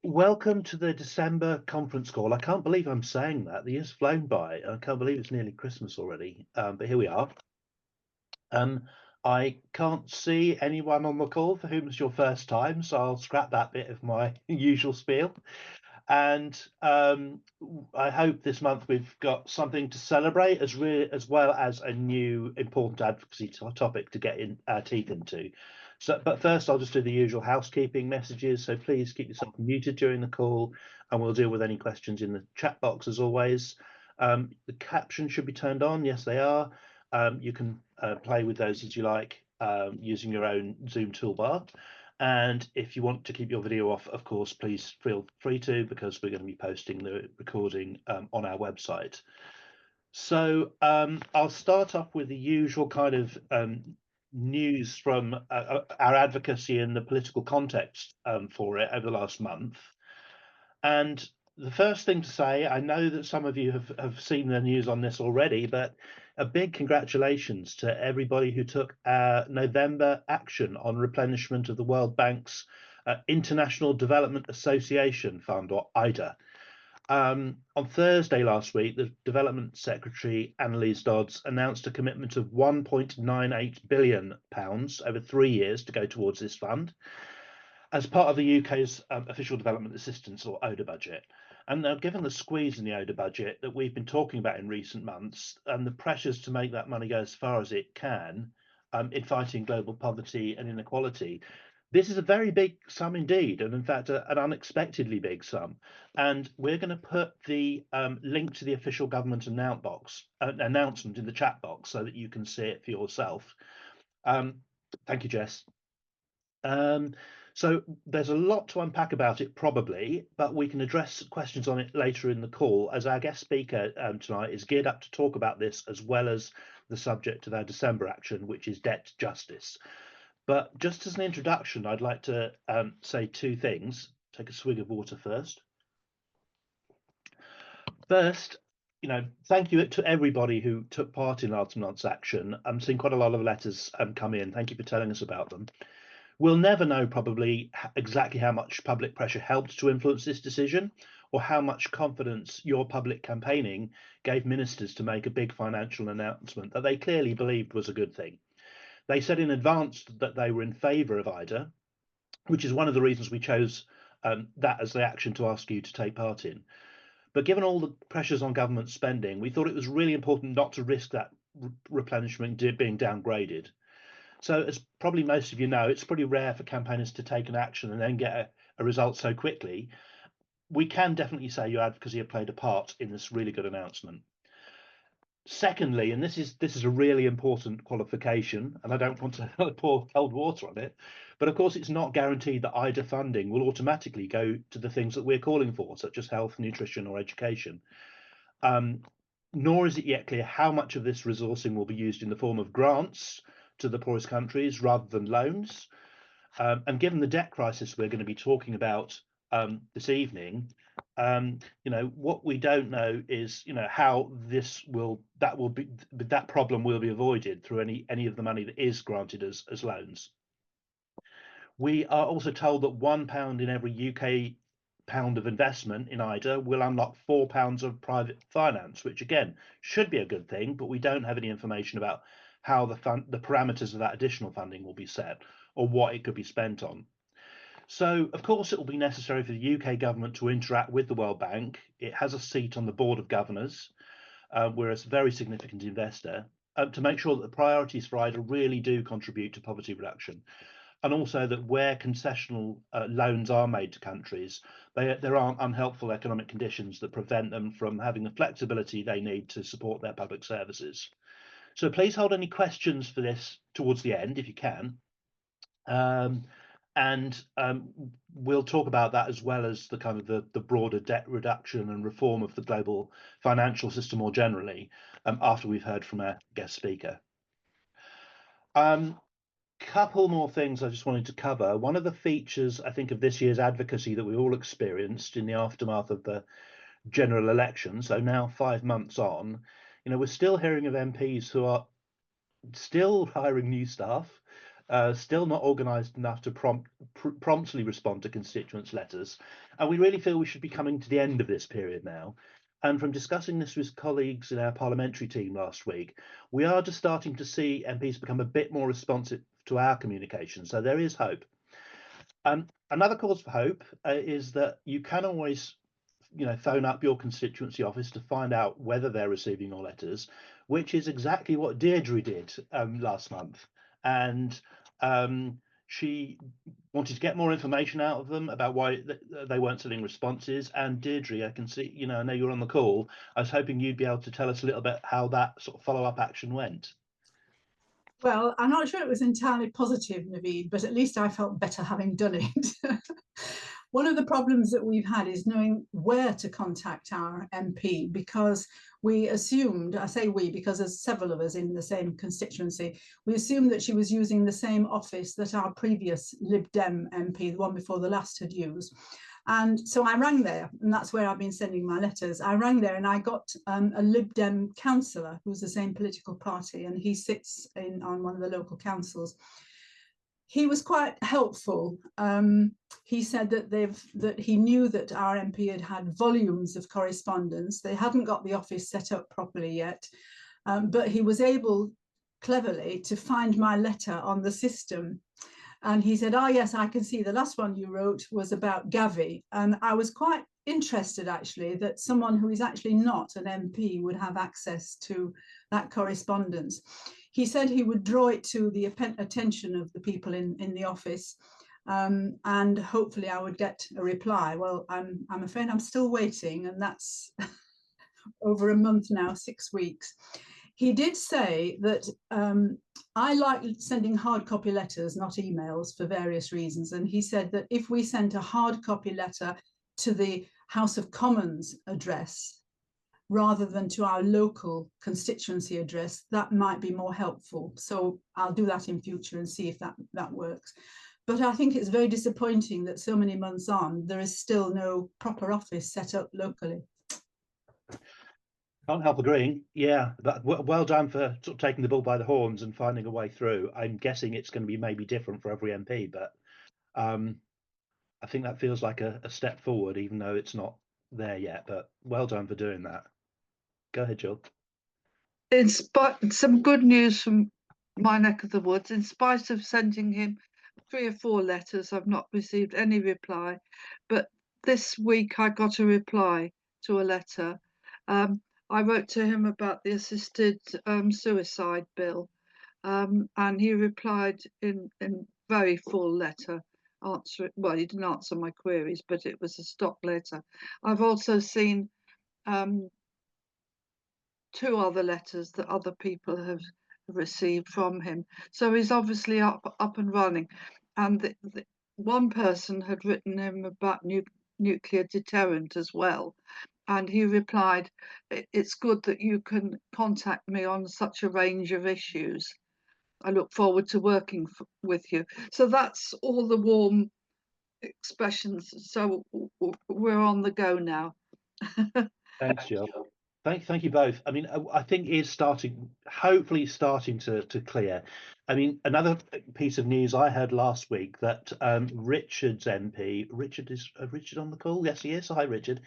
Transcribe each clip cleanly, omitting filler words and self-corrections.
Welcome to the December conference call. I can't believe I'm saying that. The year's flown by. I can't believe it's nearly Christmas already. But here we are. I can't see anyone on the call for whom it's your first time, so I'll scrap that bit of my usual spiel. And I hope this month we've got something to celebrate as well as a new important advocacy topic to get our teeth into. So, but first I'll just do the usual housekeeping messages. So please keep yourself muted during the call, and we'll deal with any questions in the chat box as always. The captions should be turned on. Yes, they are. You can play with those as you like using your own Zoom toolbar. And if you want to keep your video off, of course, please feel free to, because we're going to be posting the recording on our website. So I'll start off with the usual kind of news from our advocacy and the political context for it over the last month. And the first thing to say, I know that some of you have seen the news on this already, but a big congratulations to everybody who took November action on replenishment of the World Bank's International Development Association Fund, or IDA. On Thursday last week, the Development Secretary, Annalise Dodds, announced a commitment of £1.98 billion over 3 years to go towards this fund, as part of the UK's official development assistance, or ODA budget. And now, given the squeeze in the ODA budget that we've been talking about in recent months, and the pressures to make that money go as far as it can in fighting global poverty and inequality, this is a very big sum indeed, and in fact an unexpectedly big sum. And we're going to put the link to the official government announcement in the chat box so that you can see it for yourself. Thank you, Jess. So there's a lot to unpack about it probably, but we can address questions on it later in the call, as our guest speaker tonight is geared up to talk about this, as well as the subject of our December action, which is debt justice. But just as an introduction, I'd like to say two things. Take a swig of water first. First, thank you to everybody who took part in last month's action. I'm seeing quite a lot of letters come in. Thank you for telling us about them. We'll never know probably exactly how much public pressure helped to influence this decision, or how much confidence your public campaigning gave ministers to make a big financial announcement that they clearly believed was a good thing. They said in advance that they were in favour of IDA, which is one of the reasons we chose that as the action to ask you to take part in. But given all the pressures on government spending, we thought it was really important not to risk that replenishment being downgraded. So, as probably most of you know, it's pretty rare for campaigners to take an action and then get a result so quickly. We can definitely say your advocacy have played a part in this really good announcement. Secondly, and this is a really important qualification, and I don't want to pour cold water on it, but of course it's not guaranteed that IDA funding will automatically go to the things that we're calling for, such as health, nutrition, or education. Nor is it yet clear how much of this resourcing will be used in the form of grants to the poorest countries rather than loans. And given the debt crisis we're going to be talking about this evening, what we don't know is, how that problem will be avoided through any of the money that is granted as loans. We are also told that £1 in every UK pound of investment in IDA will unlock £4 of private finance, which again should be a good thing, but we don't have any information about how the parameters of that additional funding will be set, or what it could be spent on. So, of course, it will be necessary for the UK government to interact with the World Bank. It has a seat on the Board of Governors. We're a very significant investor, to make sure that the priorities for IDA really do contribute to poverty reduction. And also that where concessional loans are made to countries, there aren't unhelpful economic conditions that prevent them from having the flexibility they need to support their public services. So please hold any questions for this towards the end, if you can. We'll talk about that, as well as the kind of the broader debt reduction and reform of the global financial system more generally, after we've heard from our guest speaker. Couple more things I just wanted to cover. One of the features, I think, of this year's advocacy that we all experienced in the aftermath of the general election, so now 5 months on, we're still hearing of MPs who are still hiring new staff, still not organised enough to promptly respond to constituents' letters. And we really feel we should be coming to the end of this period now. And from discussing this with colleagues in our parliamentary team last week, we are just starting to see MPs become a bit more responsive to our communication. So there is hope. Another cause for hope is that you can always, phone up your constituency office to find out whether they're receiving your letters, which is exactly what Deirdre did last month. And she wanted to get more information out of them about why they weren't sending responses. And Deirdre, I can see, I know you're on the call. I was hoping you'd be able to tell us a little bit how that sort of follow-up action went. Well, I'm not sure it was entirely positive, Naveed, but at least I felt better having done it. One of the problems that we've had is knowing where to contact our MP, because we assumed, I say we because there's several of us in the same constituency, we assumed that she was using the same office that our previous Lib Dem MP, the one before the last, had used. And so I rang there, and that's where I've been sending my letters. I rang there and I got a Lib Dem councillor who's the same political party, and he sits on one of the local councils. He was quite helpful. He said that he knew that our MP had volumes of correspondence. They hadn't got the office set up properly yet, but he was able cleverly to find my letter on the system. And he said, oh yes, I can see the last one you wrote was about Gavi. And I was quite interested actually that someone who is actually not an MP would have access to that correspondence. He said he would draw it to the attention of the people in the office, and hopefully I would get a reply. Well, I'm afraid I'm still waiting, and that's over a month now, 6 weeks. He did say that I like sending hard copy letters, not emails, for various reasons. And he said that if we sent a hard copy letter to the House of Commons address, rather than to our local constituency address, that might be more helpful. So I'll do that in future and see if that works. But I think it's very disappointing that so many months on, there is still no proper office set up locally. Can't help agreeing. Yeah, but well done for sort of taking the bull by the horns and finding a way through. I'm guessing it's going to be maybe different for every MP, but I think that feels like a step forward, even though it's not there yet. But well done for doing that. Go ahead, Jill. In spite, some good news from my neck of the woods. In spite of sending him 3 or 4 letters, I've not received any reply. But this week I got a reply to a letter. I wrote to him about the assisted suicide bill, and he replied in very full letter. Well, he didn't answer my queries, but it was a stock letter. I've also seen 2 other letters that other people have received from him. So he's obviously up and running. And one person had written him about nuclear deterrent as well. And he replied, it's good that you can contact me on such a range of issues. I look forward to working with you. So that's all the warm expressions. So we're on the go now. Thanks, Jill. Thank you both. I mean, I think it's hopefully starting to clear. I mean, another piece of news I heard last week that Richard's MP, Richard on the call? Yes, he is. Hi, Richard.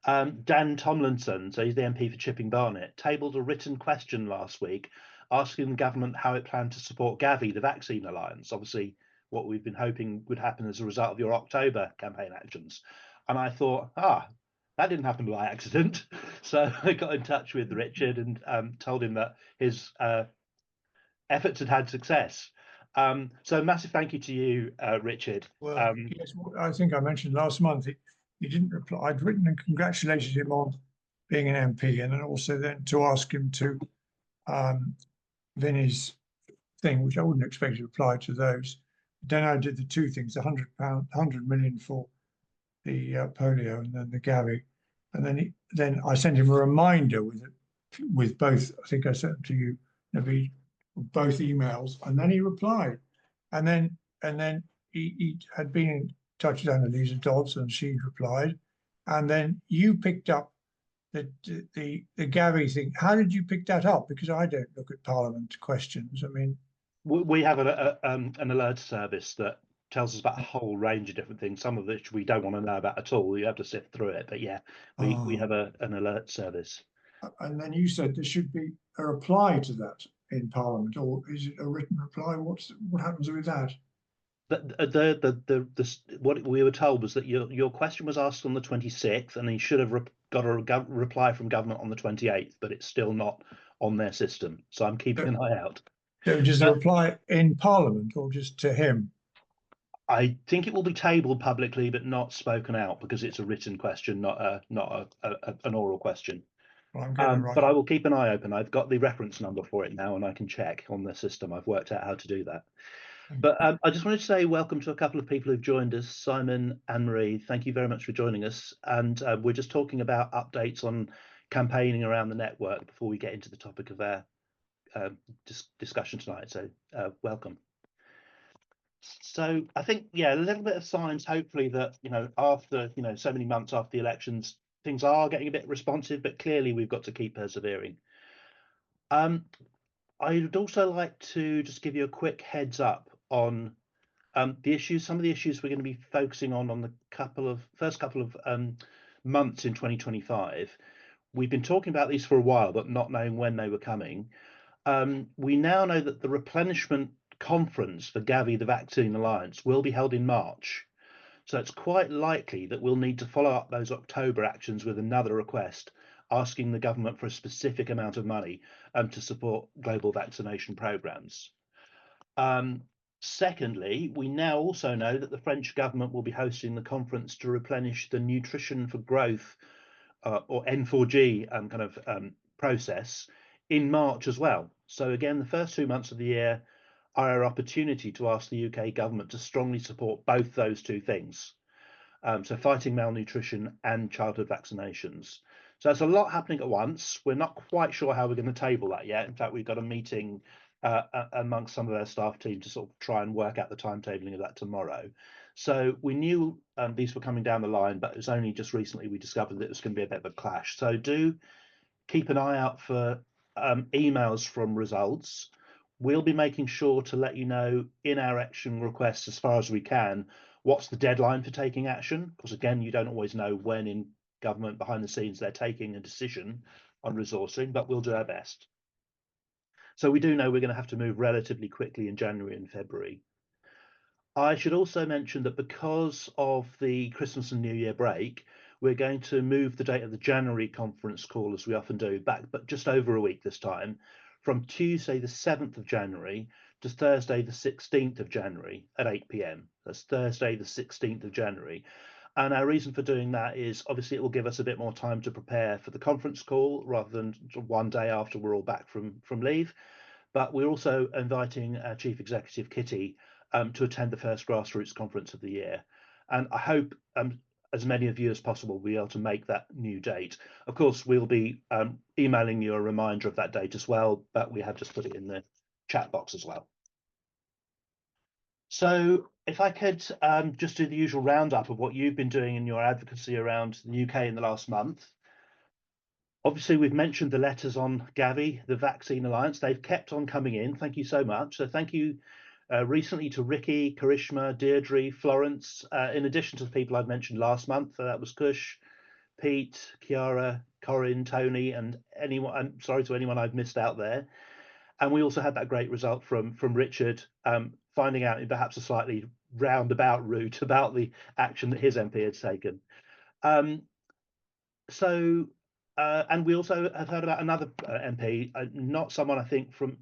Dan Tomlinson, so he's the MP for Chipping Barnet, tabled a written question last week asking the government how it planned to support Gavi, the vaccine alliance, obviously what we've been hoping would happen as a result of your October campaign actions. And I thought, that didn't happen by accident. So I got in touch with Richard and told him that his efforts had success. So massive thank you to you, Richard. Well, yes, I think I mentioned last month, he didn't reply. I'd written and congratulated him on being an MP, and then also then to ask him to Vinny's thing, which I wouldn't expect to reply to those. Then I did the 2 things, £100 million for the polio and then the Gavi. And then I sent him a reminder with both, I think I sent to you, Naveed, both emails, and then he replied. And then he had been in touch with Annalisa Dodds, and she replied. And then you picked up the Gavi thing. How did you pick that up? Because I don't look at Parliament questions. I mean, We have an alert service that tells us about a whole range of different things, some of which we don't want to know about at all. You have to sift through it. But yeah, we have an alert service. And then you said there should be a reply to that in Parliament, or is it a written reply? What happens with that? What we were told was that your question was asked on the 26th, and you should have got a reply from government on the 28th, but it's still not on their system. So I'm keeping an eye out. So just a reply in Parliament, or just to him? I think it will be tabled publicly, but not spoken out, because it's a written question, not an oral question. Well, I'm getting it right. But I will keep an eye open. I've got the reference number for it now, and I can check on the system. I've worked out how to do that. But I just wanted to say welcome to a couple of people who've joined us. Simon, Anne-Marie, thank you very much for joining us. And we're just talking about updates on campaigning around the network before we get into the topic of our discussion tonight. So welcome. So I think, yeah, a little bit of signs, hopefully, that, after, so many months after the elections, things are getting a bit responsive, but clearly we've got to keep persevering. I would also like to just give you a quick heads up on some of the issues we're going to be focusing on the first couple of months in 2025. We've been talking about these for a while, but not knowing when they were coming. We now know that the replenishment conference for Gavi, the Vaccine Alliance, will be held in March. So it's quite likely that we'll need to follow up those October actions with another request asking the government for a specific amount of money to support global vaccination programs. Secondly, we now also know that the French government will be hosting the conference to replenish the Nutrition for Growth or N4G process in March as well. So again, the first 2 months of the year are our opportunity to ask the UK government to strongly support both those two things. So fighting malnutrition and childhood vaccinations. So there's a lot happening at once. We're not quite sure how we're going to table that yet. In fact, we've got a meeting amongst some of our staff team to sort of try and work out the timetabling of that tomorrow. So we knew these were coming down the line, but it was only just recently we discovered that it was going to be a bit of a clash. So do keep an eye out for emails from results. We'll be making sure to let you know in our action requests as far as we can what's the deadline for taking action, because again, you don't always know when in government behind the scenes they're taking a decision on resourcing, but we'll do our best. So we do know we're going to have to move relatively quickly in January and February. I should also mention that because of the Christmas and New Year break, we're going to move the date of the January conference call, as we often do, back, but just over a week this time, from Tuesday the 7th of January to Thursday the 16th of January at 8 p.m. That's Thursday the 16th of January. And our reason for doing that is obviously it will give us a bit more time to prepare for the conference call rather than one day after we're all back from leave. But we're also inviting our Chief Executive, Kitty, to attend the first grassroots conference of the year. And I hope as many of you as possible will be able to make that new date. Of course, we'll be emailing you a reminder of that date as well, but we have just put it in the chat box as well. So if I could just do the usual roundup of what you've been doing in your advocacy around the UK in the last month. Obviously, we've mentioned the letters on Gavi, the Vaccine Alliance. They've kept on coming in. Thank you so much. So thank you recently to Ricky, Karishma, Deirdre, Florence, in addition to the people I've mentioned last month. That was Kush, Pete, Kiara, Corinne, Tony, and anyone. I'm sorry to anyone I've missed out there. And we also had that great result from Richard, finding out in perhaps a slightly roundabout route about the action that his MP had taken. And we also have heard about another MP, not someone I think from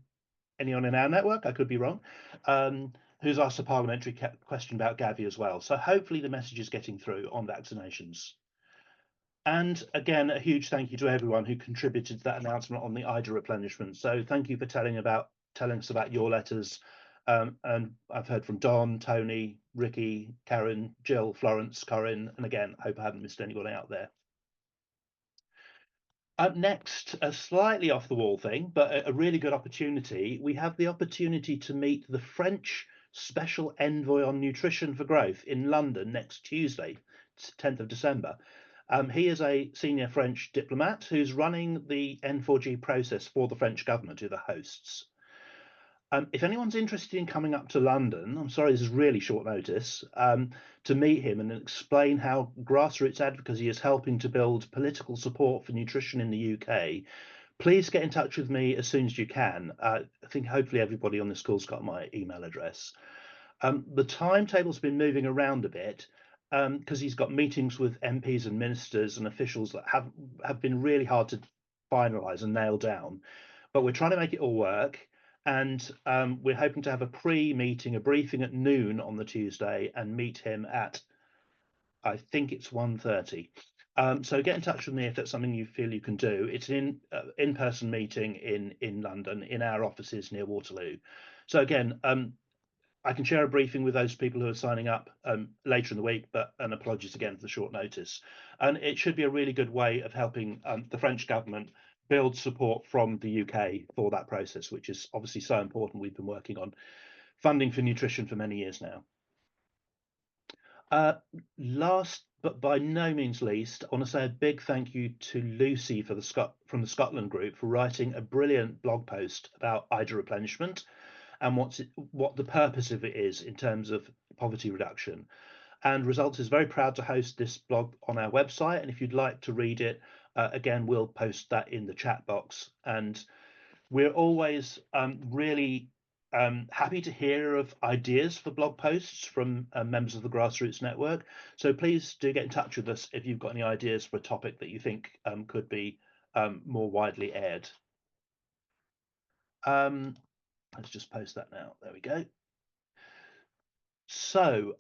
anyone in our network, I could be wrong, who's asked a parliamentary question about Gavi as well. So hopefully the message is getting through on vaccinations. And again, a huge thank you to everyone who contributed to that announcement on the IDA replenishment. So thank you for telling us about your letters. And I've heard from Don, Tony, Ricky, Karen, Jill, Florence, Corinne, and again, I hope I haven't missed anyone out there. Up next, a slightly off the wall thing, but a really good opportunity. We have the opportunity to meet the French Special Envoy on Nutrition for Growth in London next Tuesday, 10th of December. He is a senior French diplomat who's running the N4G process for the French government, who are the hosts. If anyone's interested in coming up to London, I'm sorry this is really short notice, to meet him and explain how grassroots advocacy is helping to build political support for nutrition in the UK, please get in touch with me as soon as you can. I think hopefully everybody on this call's got my email address. The timetable's been moving around a bit because he's got meetings with MPs and ministers and officials that have been really hard to finalise and nail down. But we're trying to make it all work. And we're hoping to have a pre-meeting, a briefing at noon on the Tuesday, and meet him at, I think it's 1:30. So get in touch with me if that's something you feel you can do. It's an in-person meeting in London, in our offices near Waterloo. So again, I can share a briefing with those people who are signing up later in the week, and apologies again for the short notice. And it should be a really good way of helping the French government build support from the UK for that process, which is obviously so important. We've been working on funding for nutrition for many years now. Last but by no means least, I want to say a big thank you to Lucy from the Scotland group for writing a brilliant blog post about IDA replenishment and what the purpose of it is in terms of poverty reduction. And Results is very proud to host this blog on our website. And if you'd like to read it, again, we'll post that in the chat box. And we're always really happy to hear of ideas for blog posts from members of the Grassroots Network. So please do get in touch with us if you've got any ideas for a topic that you think could be more widely aired. Let's just post that now. There we go. So,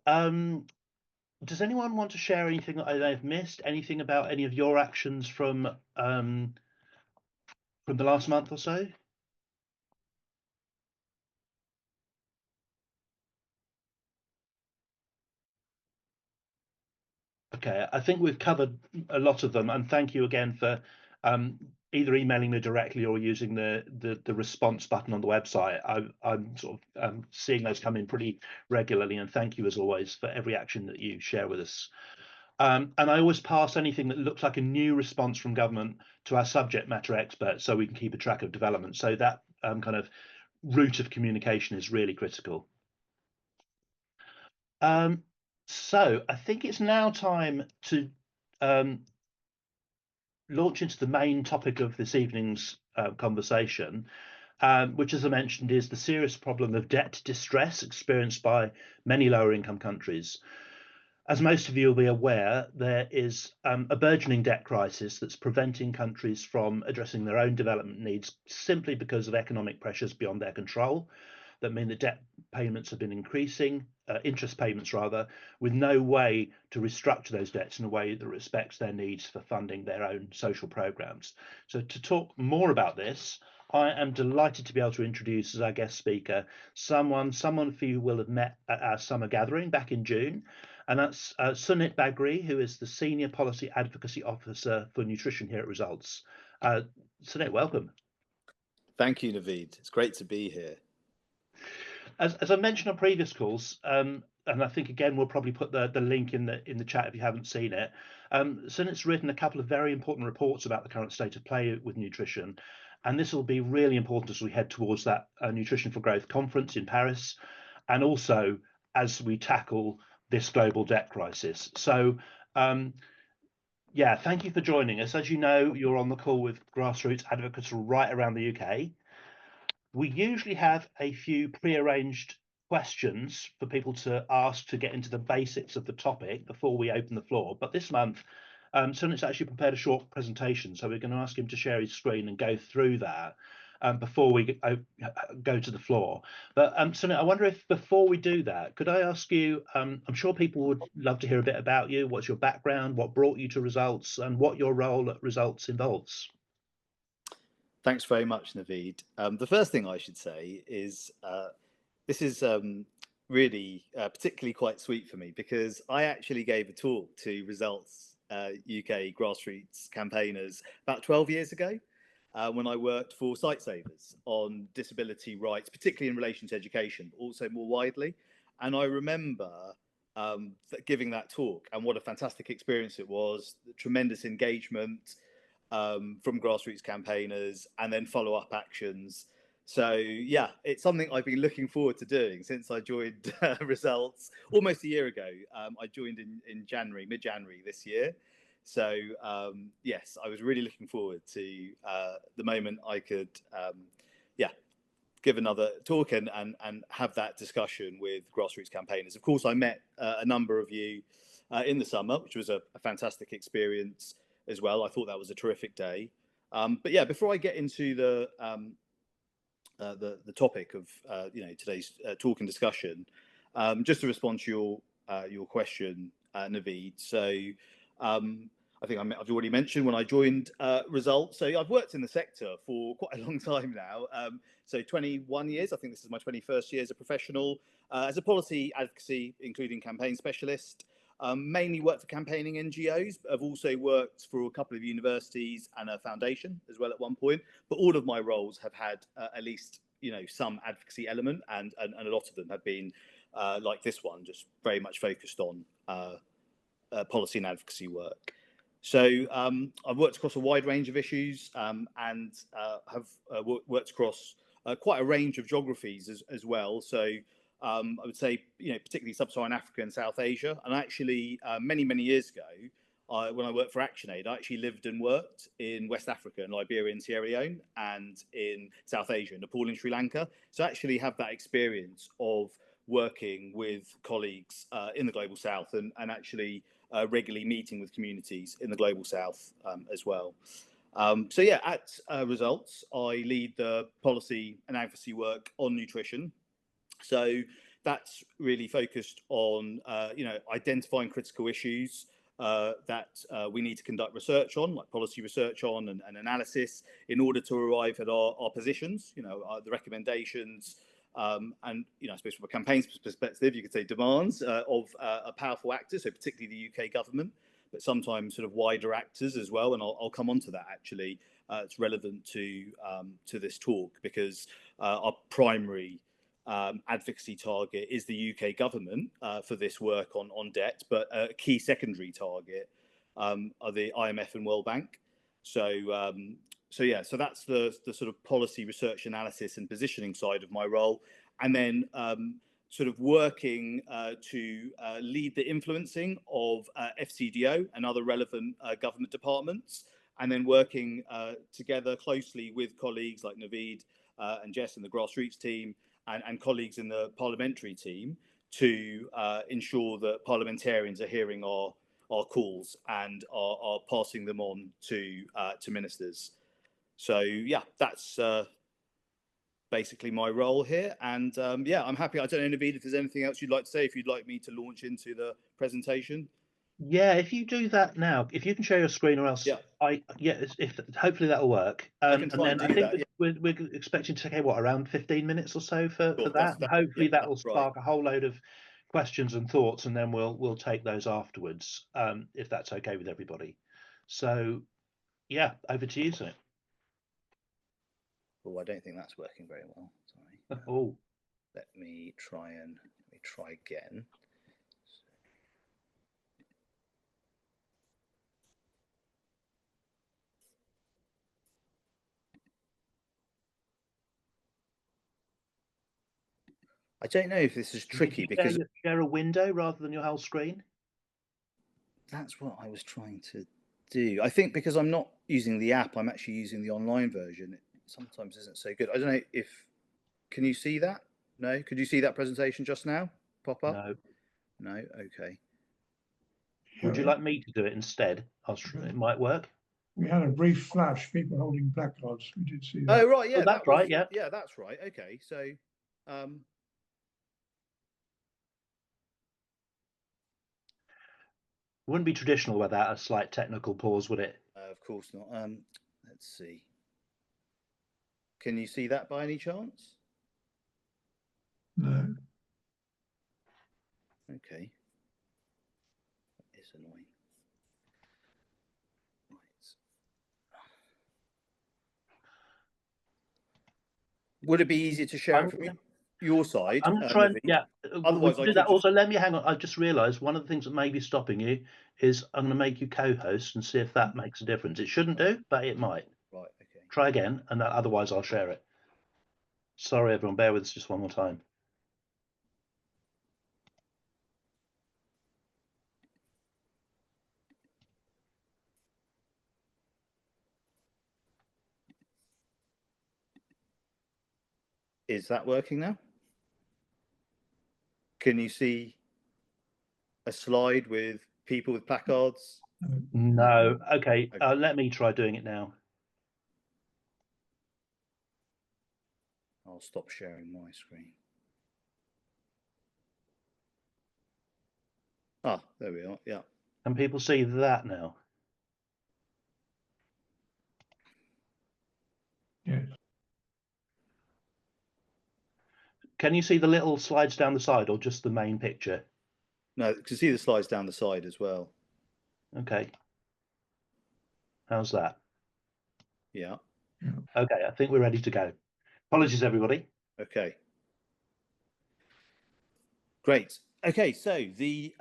does anyone want to share anything that I've missed? Anything about any of your actions from the last month or so? Okay, I think we've covered a lot of them, and thank you again for either emailing me directly or using the response button on the website. I'm sort of seeing those come in pretty regularly, and thank you as always for every action that you share with us. And I always pass anything that looks like a new response from government to our subject matter experts so we can keep a track of development. So that kind of route of communication is really critical. So I think it's now time to launch into the main topic of this evening's conversation, which, as I mentioned, is the serious problem of debt distress experienced by many lower income countries. As most of you will be aware, there is a burgeoning debt crisis that's preventing countries from addressing their own development needs simply because of economic pressures beyond their control that mean that debt payments have been increasing, interest payments rather, with no way to restructure those debts in a way that respects their needs for funding their own social programs. So to talk more about this, I am delighted to be able to introduce as our guest speaker someone for you will have met at our summer gathering back in June, and that's Sunit Bagree, who is the Senior Policy Advocacy Officer for Nutrition here at Results. Sunit, welcome. Thank you, Naveed. It's great to be here. As I mentioned on previous calls, and I think again we'll probably put the link in the chat if you haven't seen it. Sunit's written a couple of very important reports about the current state of play with nutrition, and this will be really important as we head towards that Nutrition for Growth conference in Paris, and also as we tackle this global debt crisis. So, yeah, thank you for joining us. As you know, you're on the call with grassroots advocates right around the UK. We usually have a few pre-arranged questions for people to ask to get into the basics of the topic before we open the floor. But this month, Sunit's actually prepared a short presentation, so we're going to ask him to share his screen and go through that before we go to the floor. But Sunit, I wonder if before we do that, could I ask you, I'm sure people would love to hear a bit about you. What's your background, what brought you to Results, and what your role at Results involves? Thanks very much, Naveed. The first thing I should say is this is really particularly quite sweet for me because I actually gave a talk to Results UK grassroots campaigners about 12 years ago when I worked for Sightsavers on disability rights, particularly in relation to education, but also more widely. And I remember giving that talk and what a fantastic experience it was, the tremendous engagement from grassroots campaigners, and then follow-up actions So yeah, it's something I've been looking forward to doing since I joined Results almost a year ago. I joined in January, mid-January this year. So yes, I was really looking forward to the moment I could, yeah, give another talk and have that discussion with grassroots campaigners. Of course, I met a number of you in the summer, which was a fantastic experience as well. I thought that was a terrific day. But yeah, before I get into the topic of today's talk and discussion, just to respond to your question, Naveed. So I think I've already mentioned when I joined Results. So I've worked in the sector for quite a long time now. So 21 years. I think this is my 21st year as a professional, as a policy advocacy, including campaign specialist. Mainly worked for campaigning NGOs, but I've also worked for a couple of universities and a foundation as well at one point. But all of my roles have had at least some advocacy element, and a lot of them have been like this one, just very much focused on policy and advocacy work. So I've worked across a wide range of issues and have worked across quite a range of geographies as well. So I would say, particularly Sub-Saharan Africa and South Asia. And actually, many years ago, when I worked for ActionAid, I actually lived and worked in West Africa, in Liberia and Sierra Leone, and in South Asia, in Nepal and Sri Lanka. So I actually have that experience of working with colleagues in the Global South and actually regularly meeting with communities in the Global South as well. So yeah, at Results, I lead the policy and advocacy work on nutrition. So that's really focused on, identifying critical issues that we need to conduct research on, like policy research on and analysis, in order to arrive at our positions, the recommendations, and I suppose from a campaign's perspective, you could say demands of a powerful actor, so particularly the UK government, but sometimes sort of wider actors as well. And I'll come on to that actually. It's relevant to this talk because our primary advocacy target is the UK government for this work on debt, but a key secondary target are the IMF and World Bank. So so that's the sort of policy research analysis and positioning side of my role, and then sort of working to lead the influencing of FCDO and other relevant government departments, and then working together closely with colleagues like Naveed and Jess and the grassroots team, and colleagues in the parliamentary team to ensure that parliamentarians are hearing our calls and are passing them on to ministers. So yeah, that's basically my role here. And yeah, I'm happy. I don't know, Naveed, if there's anything else you'd like to say, if you'd like me to launch into the presentation. Yeah, if you do that now, if you can share your screen, or else if hopefully that'll work. I can try and do that. We're expecting to take around 15 minutes or so for that. And hopefully that will spark a whole load of questions and thoughts, and then we'll take those afterwards, if that's okay with everybody. So yeah, over to you, Sunit. Oh, I don't think that's working very well. Sorry. Oh, let me try again. I don't know if this is tricky because share a window rather than your whole screen. That's what I was trying to do. I think because I'm not using the app, I'm actually using the online version. It sometimes isn't so good. I don't know if, can you see that? No? Could you see that presentation just now pop up? No. No? Okay. Would you like me to do it instead? It might work. We had a brief flash, people holding placards. We did see that. Oh, right. Yeah, that's right. Yeah. Yeah, that's right. Okay. So, wouldn't be traditional without a slight technical pause, would it? Of course not. Let's see. Can you see that by any chance? No. Okay. That is annoying. Right. Would it be easier to share it from your side? I'm trying. Yeah. Otherwise, do that. Also, let me hang on. I just realised one of the things that may be stopping you is I'm going to make you co-host and see if that makes a difference. It shouldn't do, but it might. Right. Okay. Try again, and otherwise I'll share it. Sorry, everyone, bear with us just one more time. Is that working now? Can you see a slide with people with placards? No. Okay, let me try doing it now. I'll stop sharing my screen. Ah, there we are. Yeah. Can people see that now? Yes. Can you see the little slides down the side or just the main picture? No, you can see the slides down the side as well. Okay. How's that? Yeah. Okay, I think we're ready to go. Apologies, everybody. Okay. Great. Okay, so the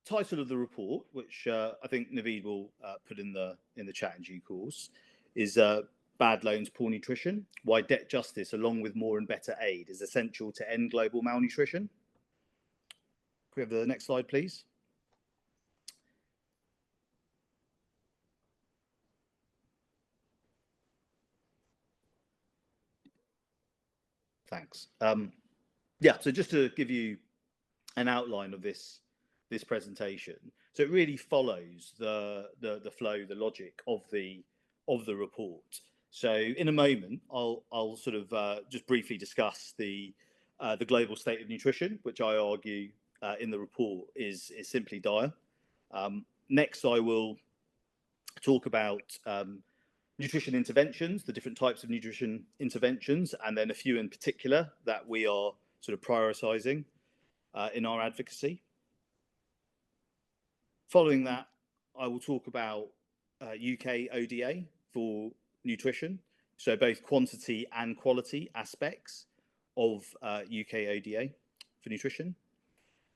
title of the report, which I think Naveed will put in the chat in due course, is Bad Loans, Poor Nutrition, Why Debt Justice, along with More and Better Aid, is essential to end global malnutrition. Can we have the next slide, please? Thanks. Yeah, so just to give you an outline of this presentation, so it really follows the flow, the logic of the report. So in a moment, I'll sort of just briefly discuss the global state of nutrition, which I argue in the report is simply dire. Next, I will talk about nutrition interventions, the different types of nutrition interventions, and then a few in particular that we are sort of prioritising in our advocacy. Following that, I will talk about UK ODA for nutrition, so both quantity and quality aspects of UK ODA for nutrition.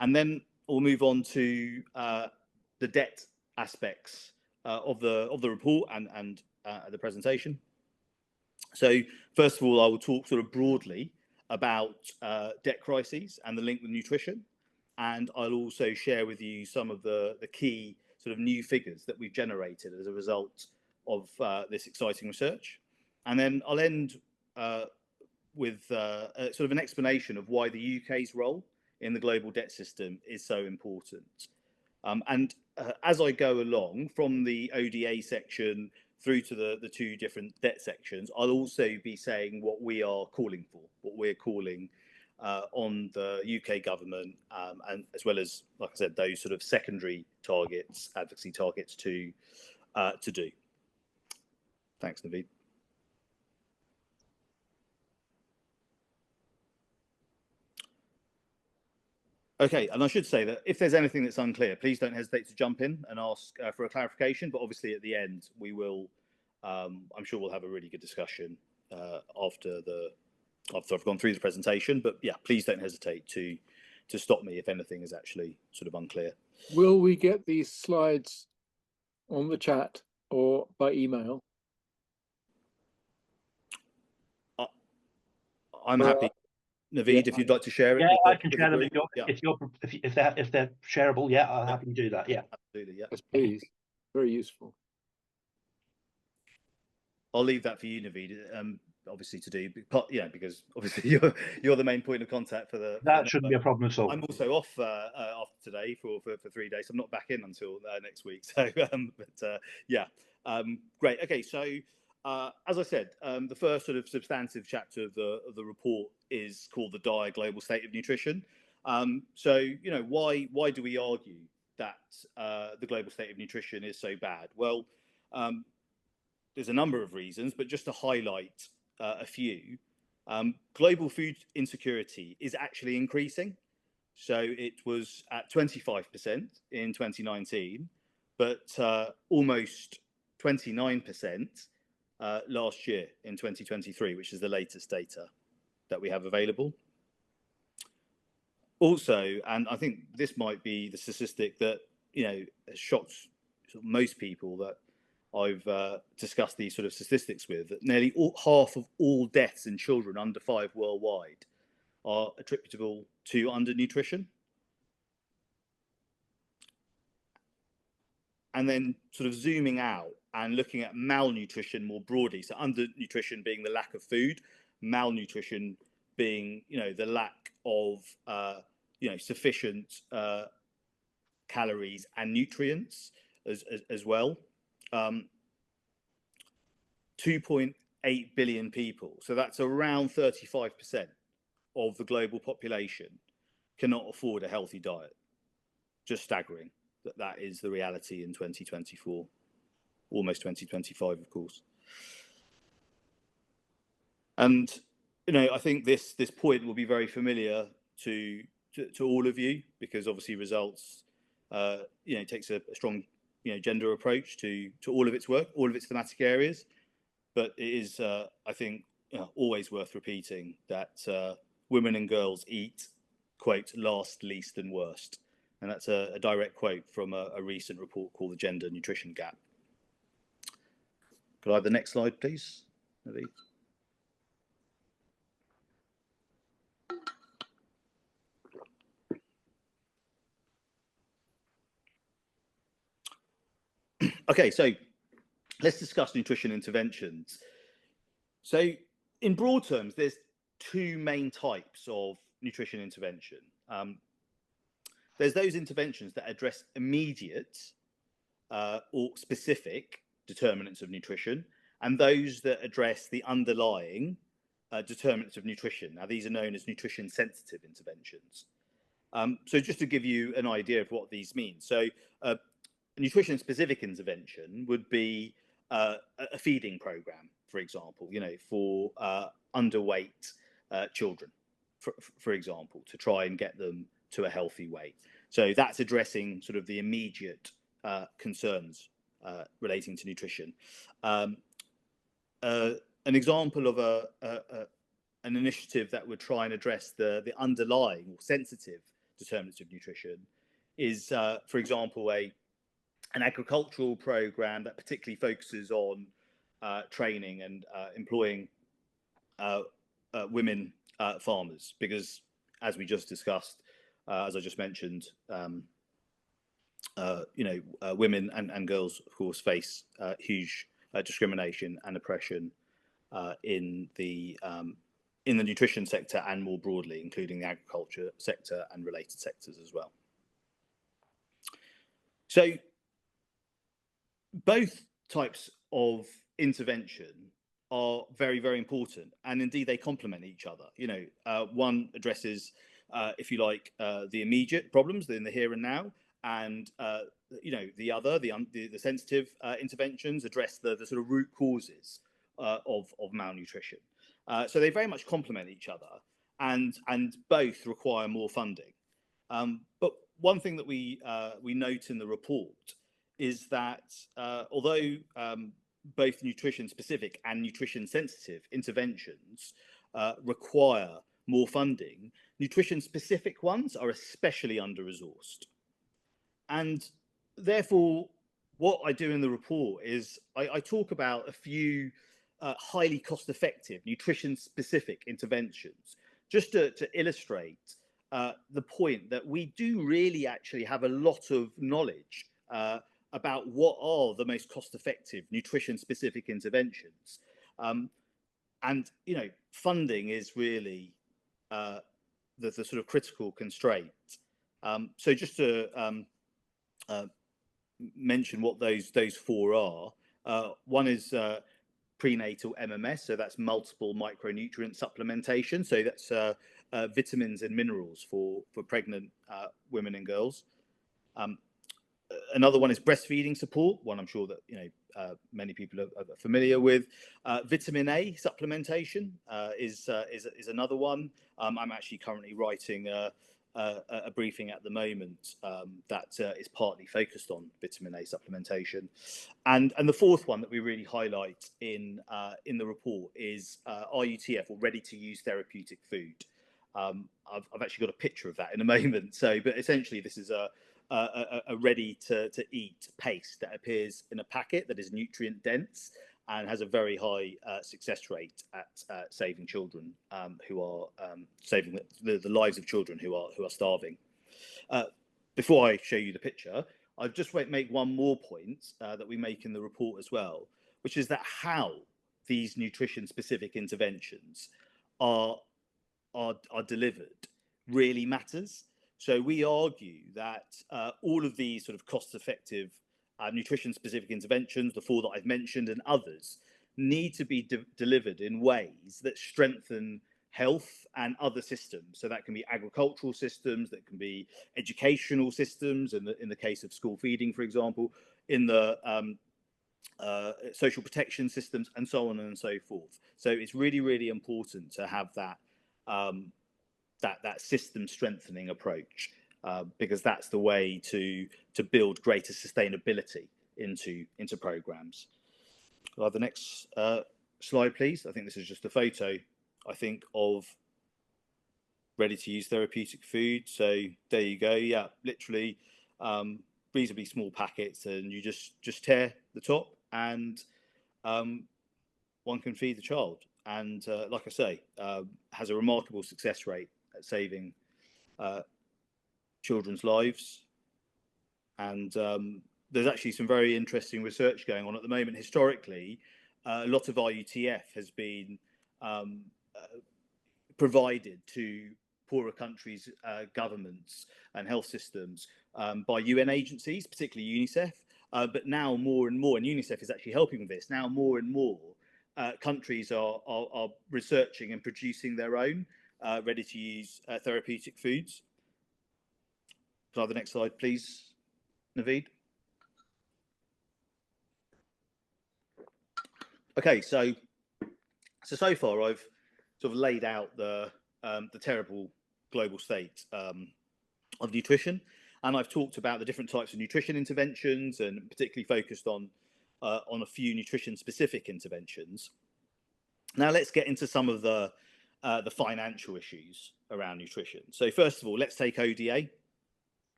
And then we'll move on to the debt aspects of the report and the presentation. So first of all, I will talk sort of broadly about debt crises and the link with nutrition. And I'll also share with you some of the key sort of new figures that we've generated as a result of this exciting research. And then I'll end with sort of an explanation of why the UK's role in the global debt system is so important. And as I go along from the ODA section through to the two different debt sections, I'll also be saying what we are calling for, what we're calling on the UK government, and as well as, like I said, those sort of secondary targets, advocacy targets to do. Thanks, Naveed. Okay, and I should say that if there's anything that's unclear, please don't hesitate to jump in and ask for a clarification. But obviously, at the end, we will, I'm sure we'll have a really good discussion after I've gone through the presentation. But yeah, please don't hesitate to stop me if anything is actually sort of unclear. Will we get these slides on the chat or by email? I'm happy. Naveed, if you'd like to share it. Yeah, I can share them if they're shareable. Yeah, I'll happily do that. Yeah, absolutely. Yeah, yes, please. Very useful. I'll leave that for you, Naveed, obviously to do. Yeah, because obviously you're the main point of contact for the. That shouldn't be a problem at all. I'm also off after today for 3 days. I'm not back in until next week. So, yeah, great. Okay, so. As I said, the first sort of substantive chapter of the report is called the Dire Global State of Nutrition. So, you know, why do we argue that the global state of nutrition is so bad? Well, there's a number of reasons, but just to highlight a few, global food insecurity is actually increasing. So it was at 25% in 2019, but almost 29% last year in 2023, which is the latest data that we have available. Also, and I think this might be the statistic that, you know, has shocked most people, that I've discussed these sort of statistics with, that nearly half of all deaths in children under 5 worldwide are attributable to undernutrition. And then sort of zooming out and looking at malnutrition more broadly, so undernutrition being the lack of food, malnutrition being, the lack of, sufficient calories and nutrients as well. 2.8 billion people, so that's around 35% of the global population, cannot afford a healthy diet. Just staggering that is the reality in 2024, almost 2025, of course. And I think this point will be very familiar to all of you, because obviously results takes a strong gender approach to all of its work, all of its thematic areas. But it is I think always worth repeating that women and girls eat, quote, last, least and worst. And that's a direct quote from a recent report called the Gender Nutrition Gap. Could I have the next slide, please? Okay, so let's discuss nutrition interventions. So in broad terms, there's two main types of nutrition intervention. There's those interventions that address immediate or specific determinants of nutrition, and those that address the underlying determinants of nutrition. Now, these are known as nutrition sensitive interventions. So just to give you an idea of what these mean. So a nutrition specific intervention would be a feeding program, for example, for underweight children, for example, to try and get them to a healthy weight. So that's addressing sort of the immediate concerns relating to nutrition. An example of an initiative that would try and address the underlying or sensitive determinants of nutrition is, for example, an agricultural program that particularly focuses on training and employing women farmers, because as we just discussed, as I just mentioned, women and girls, of course, face huge discrimination and oppression in the nutrition sector and more broadly, including the agriculture sector and related sectors as well. So both types of intervention are very, very important, and indeed they complement each other. One addresses, if you like, the immediate problems in the here and now, and the other, the sensitive interventions address the sort of root causes of malnutrition. So they very much complement each other, and both require more funding. But one thing that we note in the report is that although both nutrition specific and nutrition sensitive interventions require more funding, nutrition specific ones are especially under-resourced. And therefore, what I do in the report is I talk about a few highly cost-effective nutrition-specific interventions, just to illustrate the point that we do really actually have a lot of knowledge about what are the most cost-effective nutrition-specific interventions. And, funding is really the sort of critical constraint. So just to mention what those four are. One is prenatal MMS, so that's multiple micronutrient supplementation. So that's vitamins and minerals for pregnant women and girls. Another one is breastfeeding support, one I'm sure that many people are familiar with. Vitamin A supplementation is another one. I'm actually currently writing a briefing at the moment that is partly focused on vitamin A supplementation, and the fourth one that we really highlight in the report is RUTF, or ready to use therapeutic food. I've actually got a picture of that in a moment. So, but essentially, this is a ready to eat paste that appears in a packet that is nutrient dense and has a very high success rate at saving children who are saving the lives of children who are starving. Before I show you the picture, I'll just make one more point that we make in the report as well, which is that how these nutrition-specific interventions are delivered really matters. So we argue that all of these sort of cost-effective nutrition-specific interventions, the 4 that I've mentioned and others, need to be delivered in ways that strengthen health and other systems. So that can be agricultural systems, that can be educational systems, in the case of school feeding, for example, in the social protection systems, and so on and so forth. So it's really, really important to have that that system strengthening approach, because that's the way to build greater sustainability into programs. The next slide, please. I think this is just a photo, I think, of ready-to-use therapeutic food. So there you go. Yeah, literally reasonably small packets, and you just tear the top, and one can feed the child. And like I say, has a remarkable success rate at saving children's lives. And there's actually some very interesting research going on at the moment. Historically, a lot of RUTF has been provided to poorer countries' governments and health systems by UN agencies, particularly UNICEF. But now more and more, and UNICEF is actually helping with this, now more and more countries are researching and producing their own ready-to-use therapeutic foods. Can I have the next slide, please, Naveed? Okay, so far I've sort of laid out the terrible global state of nutrition, and I've talked about the different types of nutrition interventions, and particularly focused on a few nutrition-specific interventions. Now let's get into some of the financial issues around nutrition. So first of all, let's take ODA,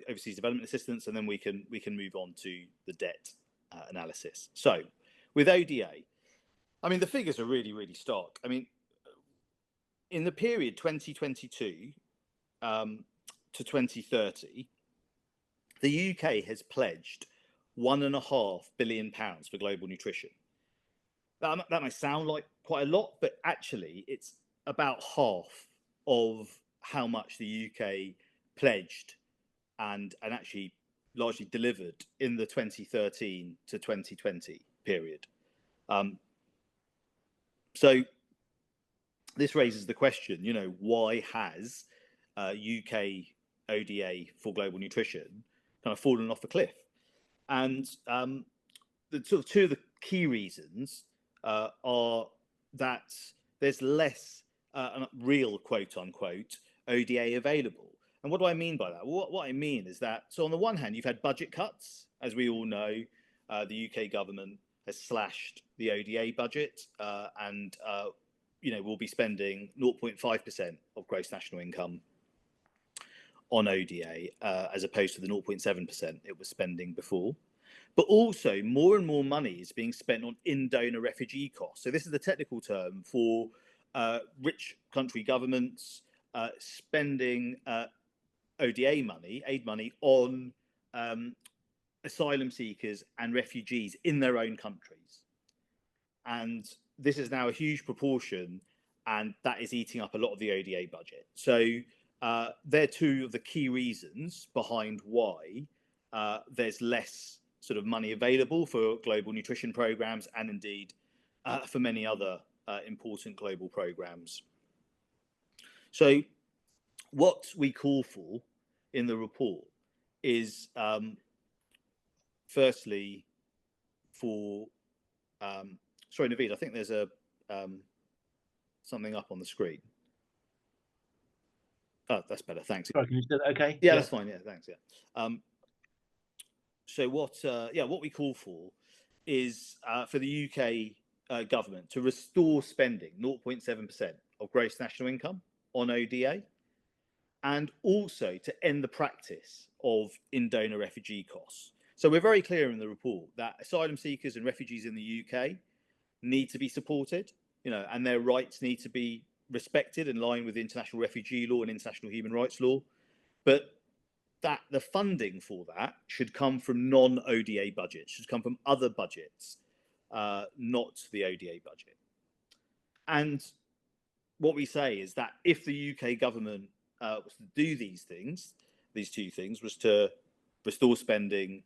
overseas development assistance, and then we can move on to the debt analysis. So with ODA, I mean, the figures are really, really stark. I mean, in the period 2022 to 2030, the UK has pledged £1.5 billion for global nutrition. That might sound like quite a lot, but actually it's about half of how much the UK pledged and actually largely delivered in the 2013 to 2020 period. So this raises the question, you know, why has UK ODA for global nutrition kind of fallen off a cliff? And the sort of two of the key reasons are that there's less real, quote unquote, ODA available. And what do I mean by that? Well, what I mean is that, so on the one hand, you've had budget cuts. As we all know, the UK government has slashed the ODA budget and you know, we'll be spending 0.5% of gross national income on ODA as opposed to the 0.7% it was spending before. But also more and more money is being spent on in-donor refugee costs. So this is the technical term for rich country governments spending ODA money, aid money, on asylum seekers and refugees in their own countries. And this is now a huge proportion, and that is eating up a lot of the ODA budget. So they're two of the key reasons behind why there's less sort of money available for global nutrition programs, and indeed for many other important global programs. So what we call for in the report is firstly for sorry, Naveed, I think there's a something up on the screen. Oh, that's better. Thanks. Sorry, can you say that okay? Yeah, that's fine. Yeah, thanks. Yeah. So what we call for is for the UK government to restore spending 0.7% of gross national income on ODA, and also to end the practice of in-donor refugee costs. So we're very clear in the report that asylum seekers and refugees in the UK need to be supported, and their rights need to be respected in line with international refugee law and international human rights law. But that the funding for that should come from non-ODA budgets, should come from other budgets, not the ODA budget. And what we say is that if the UK government was to do these two things, was to restore spending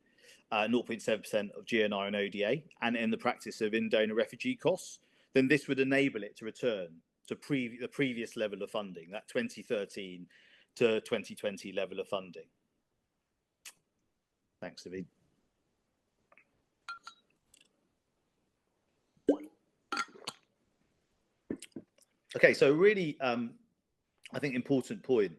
0.7% of GNI and ODA and end the practice of in-donor refugee costs, then this would enable it to return to the previous level of funding, that 2013 to 2020 level of funding. Thanks, David. Okay, so really, I think important point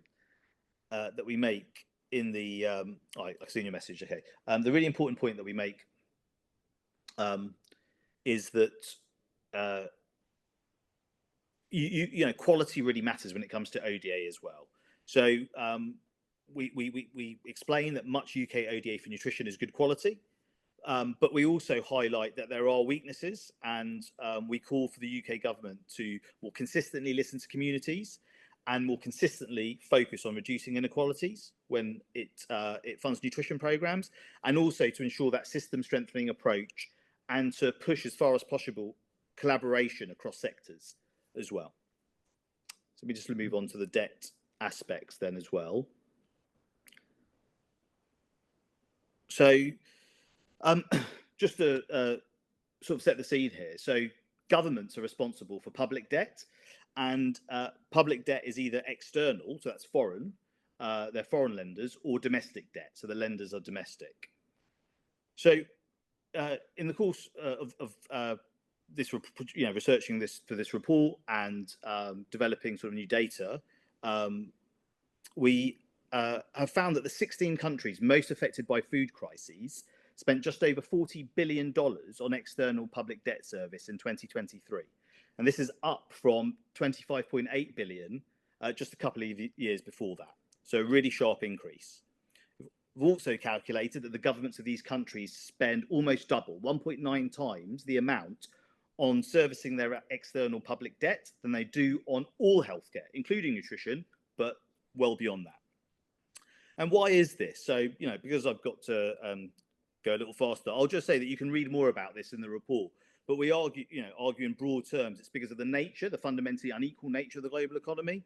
that we make in the, I've seen your message, okay. The really important point that we make is that quality really matters when it comes to ODA as well. So we explain that much UK ODA for nutrition is good quality, but we also highlight that there are weaknesses, and we call for the UK government to more consistently listen to communities and more consistently focus on reducing inequalities when it funds nutrition programs, and also to ensure that system strengthening approach and to push as far as possible collaboration across sectors as well. So let me just move on to the debt aspects then as well. So just to sort of set the scene here. So governments are responsible for public debt, and public debt is either external, so that's foreign, they're foreign lenders, or domestic debt, so the lenders are domestic. So in the course of this, researching this for this report and developing sort of new data, we have found that the 16 countries most affected by food crises spent just over $40 billion on external public debt service in 2023. And this is up from 25.8 billion just a couple of years before that. So a really sharp increase. We've also calculated that the governments of these countries spend almost double, 1.9 times the amount on servicing their external public debt than they do on all healthcare, including nutrition, but well beyond that. And why is this? So, because I've got to go a little faster, I'll just say that you can read more about this in the report. But we argue in broad terms, it's because of the fundamentally unequal nature of the global economy.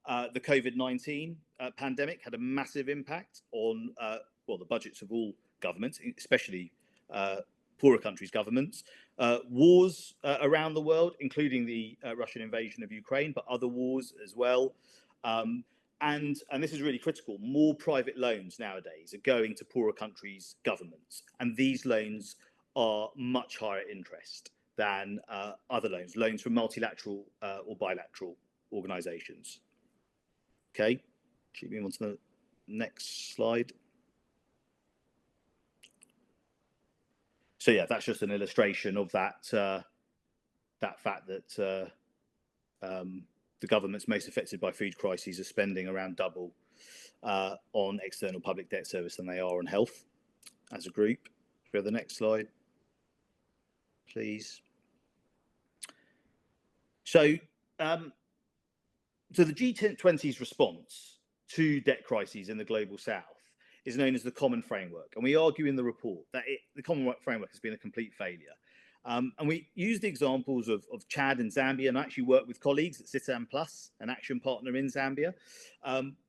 The COVID-19 pandemic had a massive impact on, the budgets of all governments, especially poorer countries' governments. Wars around the world, including the Russian invasion of Ukraine, but other wars as well. And this is really critical. More private loans nowadays are going to poorer countries' governments, and these loans are much higher interest than other loans from multilateral or bilateral organisations. Okay, should we move on to the next slide? So yeah, that's just an illustration of that fact that the governments most affected by food crises are spending around double on external public debt service than they are on health as a group. Should we have the next slide, please? So, so the G20's response to debt crises in the global south is known as the Common Framework, and we argue in the report that the Common Framework has been a complete failure. And we use the examples of Chad and Zambia, and I actually work with colleagues at Citam Plus, an action partner in Zambia.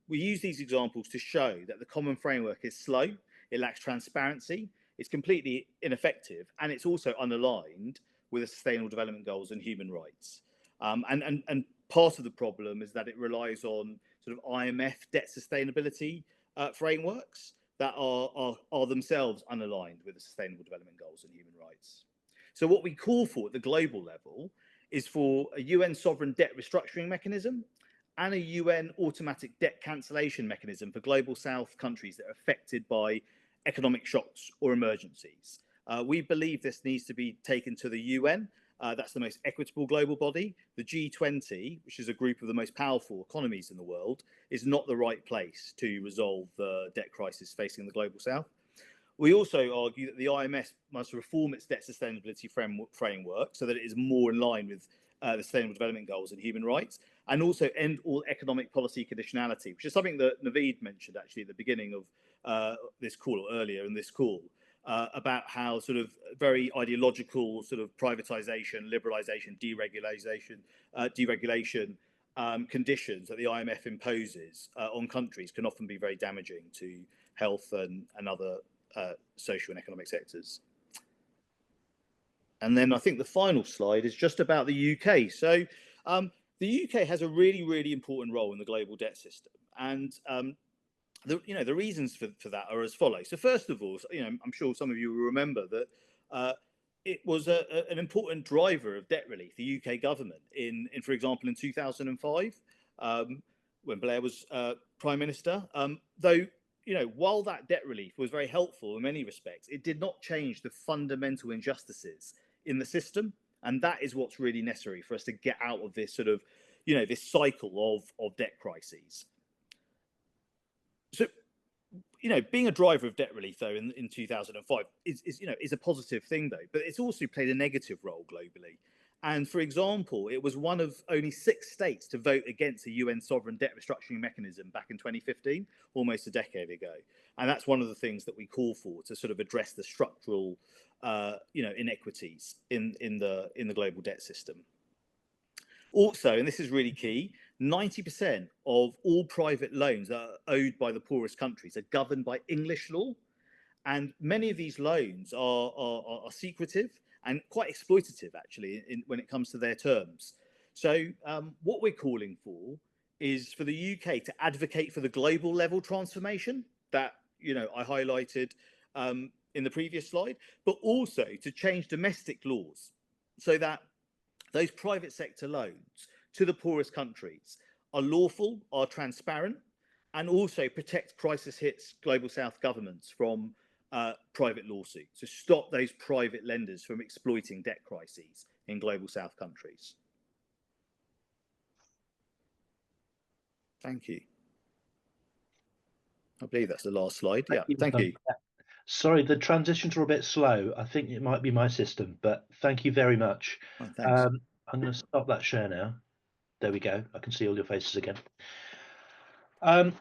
We use these examples to show that the Common Framework is slow, it lacks transparency, it's completely ineffective, and it's also unaligned with the Sustainable Development Goals and human rights. And part of the problem is that it relies on sort of IMF debt sustainability frameworks that are themselves unaligned with the Sustainable Development Goals and human rights. So what we call for at the global level is for a UN sovereign debt restructuring mechanism and a UN automatic debt cancellation mechanism for global south countries that are affected by economic shocks or emergencies. We believe this needs to be taken to the UN That's the most equitable global body. The G20, which is a group of the most powerful economies in the world, is not the right place to resolve the debt crisis facing the global south. We also argue that the IMF must reform its debt sustainability framework so that it is more in line with the Sustainable Development Goals and human rights, and also end all economic policy conditionality, which is something that Naveed mentioned actually at the beginning of this call, or earlier in this call, about how sort of very ideological sort of privatization, liberalization, deregulation conditions that the IMF imposes on countries can often be very damaging to health and other social and economic sectors. And then I think the final slide is just about the UK. So the UK has a really, really important role in the global debt system. And the reasons for that are as follows. So first of all, I'm sure some of you will remember that it was an important driver of debt relief, the UK government, for example, in 2005, when Blair was Prime Minister. Though, while that debt relief was very helpful in many respects, it did not change the fundamental injustices in the system. And that is what's really necessary for us to get out of this sort of, this cycle of debt crises. So, being a driver of debt relief, though, in 2005 is a positive thing, though, but it's also played a negative role globally. And for example, it was one of only 6 states to vote against a UN sovereign debt restructuring mechanism back in 2015, almost a decade ago. And that's one of the things that we call for to sort of address the structural, inequities in the global debt system. Also, and this is really key, 90% of all private loans that are owed by the poorest countries are governed by English law. And many of these loans are secretive and quite exploitative, actually, when it comes to their terms. So what we're calling for is for the UK to advocate for the global level transformation that, I highlighted in the previous slide, but also to change domestic laws so that those private sector loans to the poorest countries are lawful, are transparent, and also protect crisis hits global south governments from private lawsuits, to stop those private lenders from exploiting debt crises in global south countries. Thank you. I believe that's the last slide. Thank you. Sorry, the transitions are a bit slow. I think it might be my system, but thank you very much. Oh, thanks. I'm going to stop that share now. There we go. I can see all your faces again.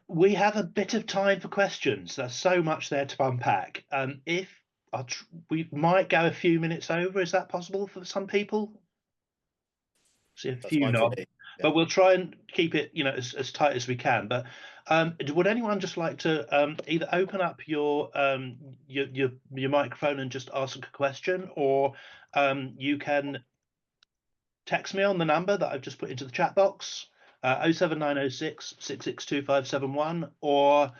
We have a bit of time for questions. There's so much there to unpack. We might go a few minutes over. Is that possible for some people? See a few nods, but we'll try and keep it, as tight as we can. But would anyone just like to either open up your microphone and just ask a question, or you can text me on the number that I've just put into the chat box, 07906 662571, or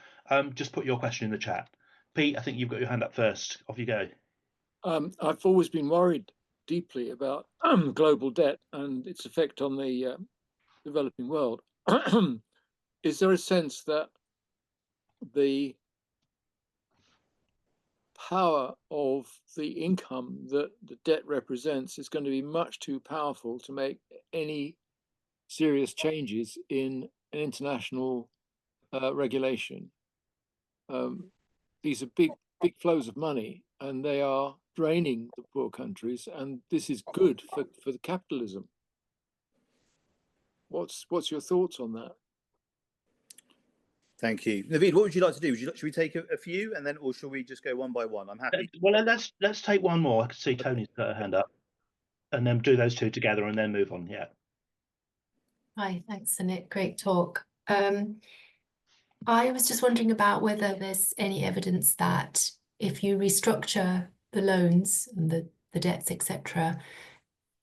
just put your question in the chat. Pete, I think you've got your hand up first. Off you go. I've always been worried deeply about global debt and its effect on the developing world. Is there a sense that the power of the income that the debt represents is going to be much too powerful to make any serious changes in an international regulation? These are big flows of money, and they are draining the poor countries, and this is good for the capitalism. What's your thoughts on that? Thank you. Naveed, what would you like to do? Should we take a few, and then, or shall we just go one by one? I'm happy. Well, let's take one more. I can see Tony's got her hand up, and then do those two together, and then move on. Yeah. Hi, thanks, Sunit. Great talk. I was just wondering about whether there's any evidence that if you restructure the loans and the debts, etc.,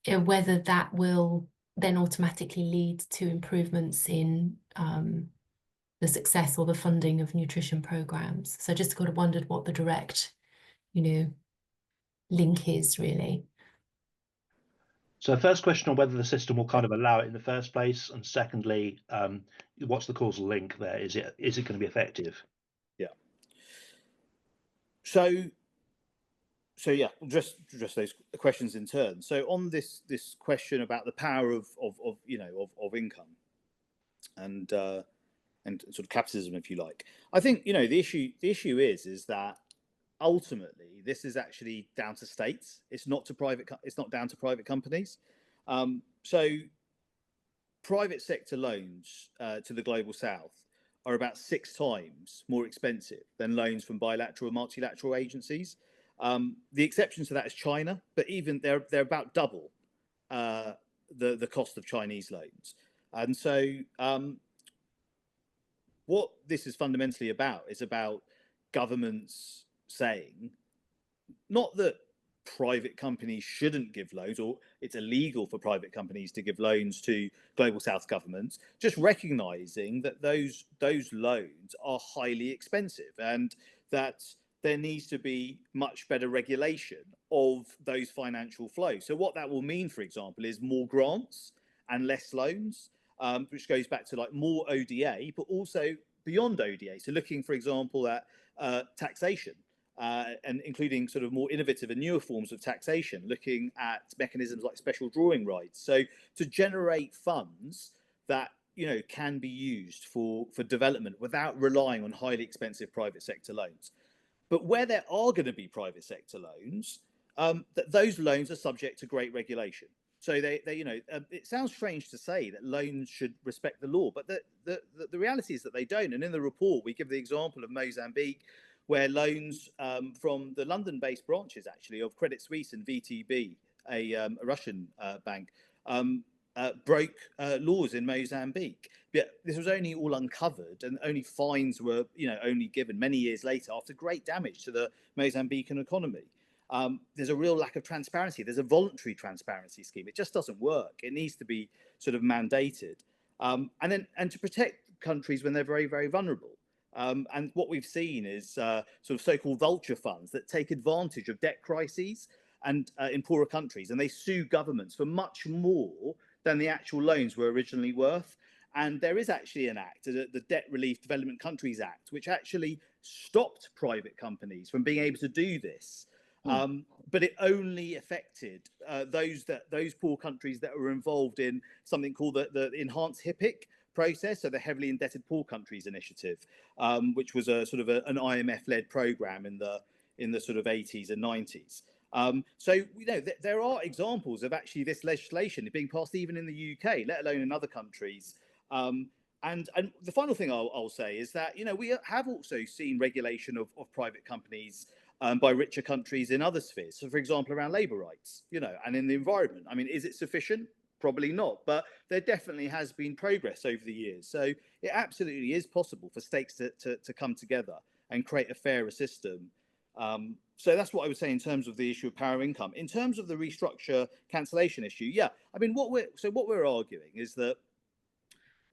whether that will then automatically lead to improvements in the success or the funding of nutrition programs. So I just kind of wondered what the direct, link is really. So first question on whether the system will kind of allow it in the first place, and secondly, what's the causal link there? Is it going to be effective? Yeah. So So yeah, just those questions in turn. So on this question about the power of income and sort of capitalism, if you like, I think the issue is that ultimately this is actually down to states. It's not down to private companies. So private sector loans to the global south are about 6 times more expensive than loans from bilateral or multilateral agencies. The exception to that is China, but even they're about double the cost of Chinese loans. And so what this is fundamentally about is about governments saying not that private companies shouldn't give loans, or it's illegal for private companies to give loans to global south governments, just recognizing that those loans are highly expensive and that there needs to be much better regulation of those financial flows. So what that will mean, for example, is more grants and less loans, which goes back to like more ODA, but also beyond ODA. So looking, for example, at taxation. And including sort of more innovative and newer forms of taxation, looking at mechanisms like special drawing rights. So to generate funds that can be used for development without relying on highly expensive private sector loans. But where there are going to be private sector loans, those loans are subject to great regulation. So it sounds strange to say that loans should respect the law, but the reality is that they don't. And in the report, we give the example of Mozambique, where loans from the London-based branches, actually, of Credit Suisse and VTB, a Russian bank, broke laws in Mozambique. But this was only all uncovered, and only fines were, only given many years later after great damage to the Mozambican economy. There's a real lack of transparency. There's a voluntary transparency scheme. It just doesn't work. It needs to be sort of mandated, and to protect countries when they're very, very vulnerable. And what we've seen is sort of so-called vulture funds that take advantage of debt crises and in poorer countries, and they sue governments for much more than the actual loans were originally worth. And there is actually an act, the Debt Relief Development Countries Act, which actually stopped private companies from being able to do this. But it only affected those poor countries that were involved in something called the Enhanced HIPC process, so the Heavily Indebted Poor Countries Initiative, which was a sort of an IMF-led program in the sort of 80s and 90s. So there are examples of actually this legislation being passed even in the UK, let alone in other countries. And the final thing I'll say is that we have also seen regulation of private companies by richer countries in other spheres. So, for example, around labour rights, and in the environment. I mean, is it sufficient? Probably not, but there definitely has been progress over the years. So it absolutely is possible for states to come together and create a fairer system. So that's what I would say in terms of the issue of power income. In terms of the restructure cancellation issue, yeah, I mean, what we're arguing is that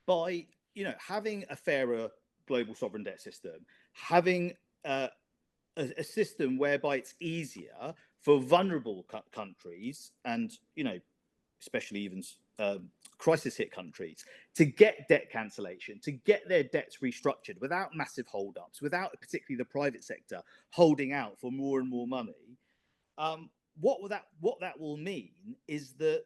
by having a fairer global sovereign debt system, having a system whereby it's easier for vulnerable countries and especially even crisis hit countries to get debt cancellation, to get their debts restructured without massive hold-ups, without particularly the private sector holding out for more and more money. What that will mean is that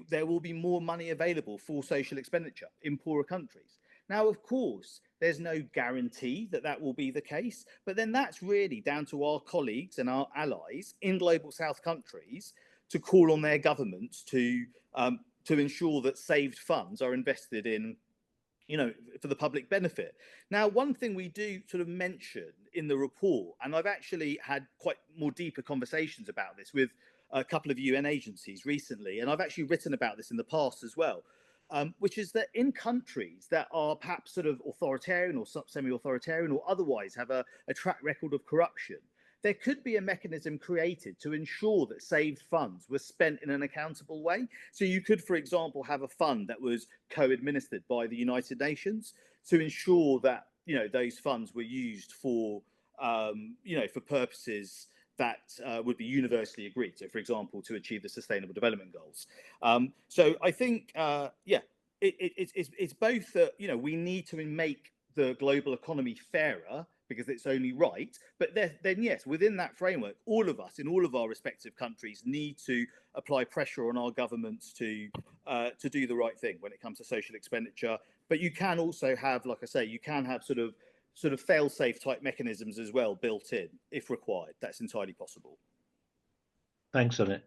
there will be more money available for social expenditure in poorer countries. Now, of course, there's no guarantee that will be the case, but then that's really down to our colleagues and our allies in global south countries to call on their governments to ensure that saved funds are invested in, for the public benefit. Now, one thing we do sort of mention in the report, and I've actually had quite more deeper conversations about this with a couple of UN agencies recently, and I've actually written about this in the past as well, which is that in countries that are perhaps sort of authoritarian or semi-authoritarian or otherwise have a track record of corruption, there could be a mechanism created to ensure that saved funds were spent in an accountable way. So you could, for example, have a fund that was co-administered by the United Nations to ensure that those funds were used for for purposes that would be universally agreed. So, for example, to achieve the Sustainable Development Goals. So I think, it's both that we need to make the global economy fairer because it's only right. But then yes, within that framework, all of us in all of our respective countries need to apply pressure on our governments to do the right thing when it comes to social expenditure. But you can also have, like I say, you can have sort of fail-safe type mechanisms as well built in if required. That's entirely possible. Thanks, Sunit.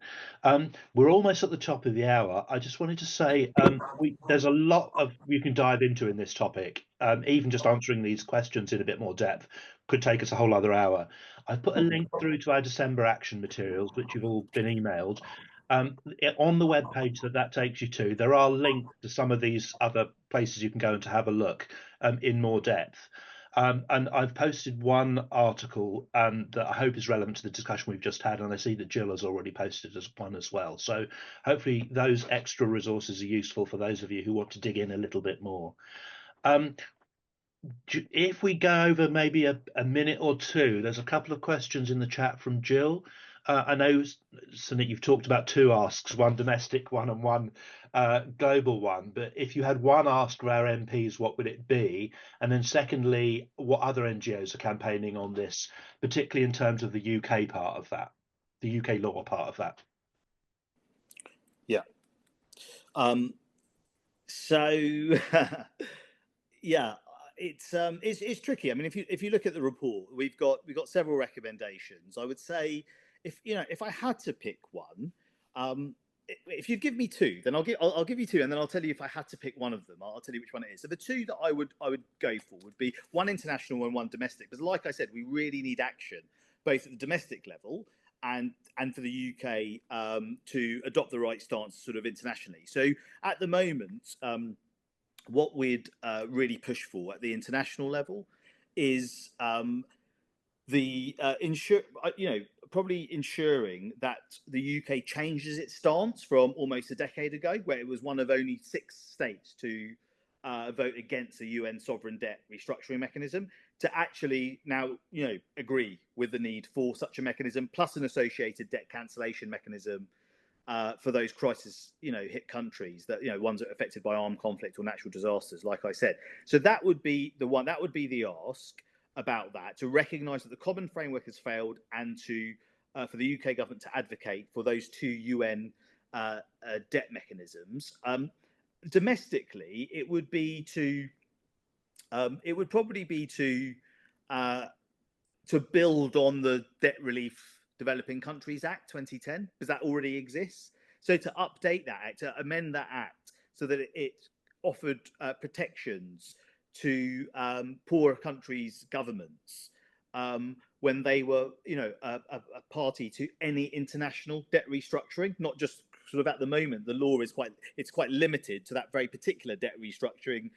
We're almost at the top of the hour. I just wanted to say there's a lot of you can dive into in this topic. Even just answering these questions in a bit more depth could take us a whole other hour. I've put a link through to our December action materials, which you've all been emailed. On the webpage that takes you to, there are links to some of these other places you can go and to have a look in more depth. And I've posted one article that I hope is relevant to the discussion we've just had, and I see that Jill has already posted one as well. So hopefully those extra resources are useful for those of you who want to dig in a little bit more. If we go over maybe a minute or two, there's a couple of questions in the chat from Jill. I know, Sunit, you've talked about 2 asks, one domestic one and one global one. But if you had one ask for our MPs, what would it be? And then secondly, what other NGOs are campaigning on this, particularly in terms of the UK part of that, the UK law part of that? Yeah. So yeah, it's tricky. I mean, if you look at the report, we've got several recommendations. I would say if I had to pick one, if you give me 2, then I'll give you 2, and then I'll tell you if I had to pick one of them. I'll tell you which one it is. So the 2 that I would go for would be one international and one domestic. Because like I said, we really need action both at the domestic level and for the UK to adopt the right stance sort of internationally. So at the moment, what we'd really push for at the international level is probably ensuring that the UK changes its stance from almost a decade ago, where it was one of only 6 states to vote against a UN sovereign debt restructuring mechanism, to actually now agree with the need for such a mechanism, plus an associated debt cancellation mechanism for those crisis hit countries, that ones that are affected by armed conflict or natural disasters, like I said. So that would be the one, that would be the ask about that, to recognise that the common framework has failed, and to for the UK government to advocate for those 2 UN debt mechanisms. Domestically, it would probably be to build on the Debt Relief Developing Countries Act 2010, because that already exists. So to update that act, to amend that act so that it offered protections to poorer countries' governments when they were, a party to any international debt restructuring, not just sort of at the moment. The law is quite limited to that very particular debt restructuring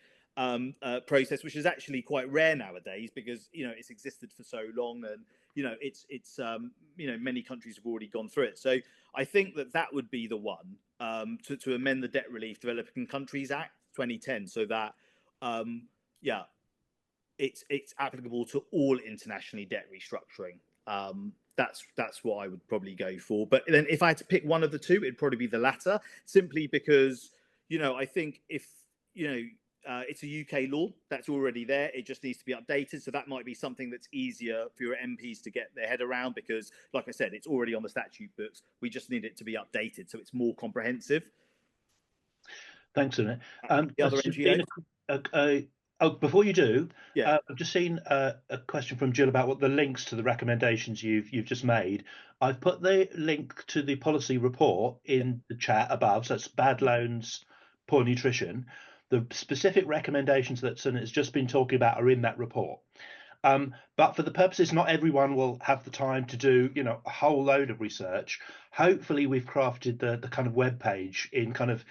process, which is actually quite rare nowadays, because it's existed for so long, and it's many countries have already gone through it. So I think that would be the one, to amend the Debt Relief Developing Countries Act 2010, so that it's applicable to all internationally debt restructuring. That's what I would probably go for. But then if I had to pick one of the 2, it'd probably be the latter, simply because I think if it's a UK law that's already there, it just needs to be updated. So that might be something that's easier for your MPs to get their head around, because like I said, it's already on the statute books. We just need it to be updated so it's more comprehensive. Thanks, Sunit. The other NGOs? Before you do, yeah, I've just seen a question from Jill about what the links to the recommendations you've just made. I've put the link to the policy report in the chat above. So it's bad loans, poor nutrition. The specific recommendations that Sunit has just been talking about are in that report. But for the purposes, not everyone will have the time to do, a whole load of research. Hopefully, we've crafted the kind of web page in kind of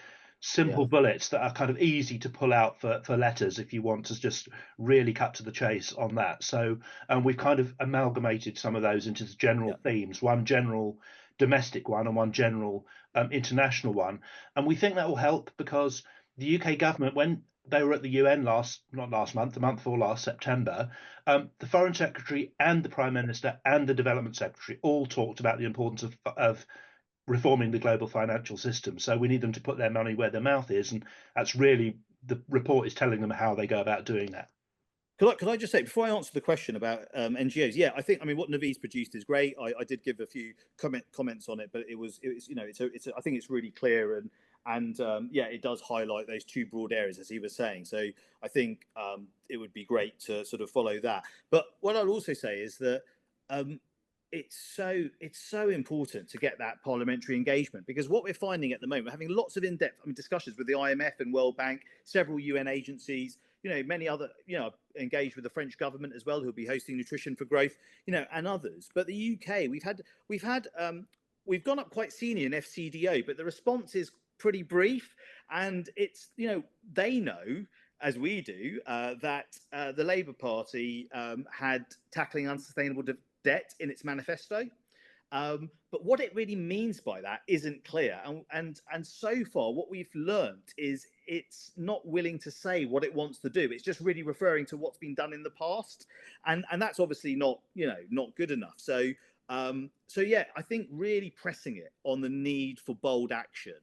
simple bullets that are kind of easy to pull out for letters if you want to just really cut to the chase on that. So we've kind of amalgamated some of those into general themes, one general domestic one and one general international one. And we think that will help, because the UK government, when they were at the UN the month before last, September, the Foreign Secretary and the Prime Minister and the Development Secretary all talked about the importance of reforming the global financial system. So we need them to put their money where their mouth is, and that's really, the report is telling them how they go about doing that. Could I just say, before I answer the question about NGOs, yeah, I mean, what Naveed's produced is great. I did give a few comments on it, but it's I think it's really clear, and yeah, it does highlight those two broad areas, as he was saying. So I think it would be great to sort of follow that. But what I'll also say is that it's so important to get that parliamentary engagement, because what we're finding at the moment, we're having lots of in-depth discussions with the IMF and World Bank, several UN agencies, many other, engaged with the French government as well, who'll be hosting Nutrition for Growth, and others. But the UK, we've gone up quite senior in FCDO, but the response is pretty brief, and it's, they know, as we do, that the Labour Party had tackling unsustainable debt in its manifesto. But what it really means by that isn't clear. And so far, what we've learned is it's not willing to say what it wants to do. It's just really referring to what's been done in the past. And that's obviously not good enough. So yeah, I think really pressing it on the need for bold action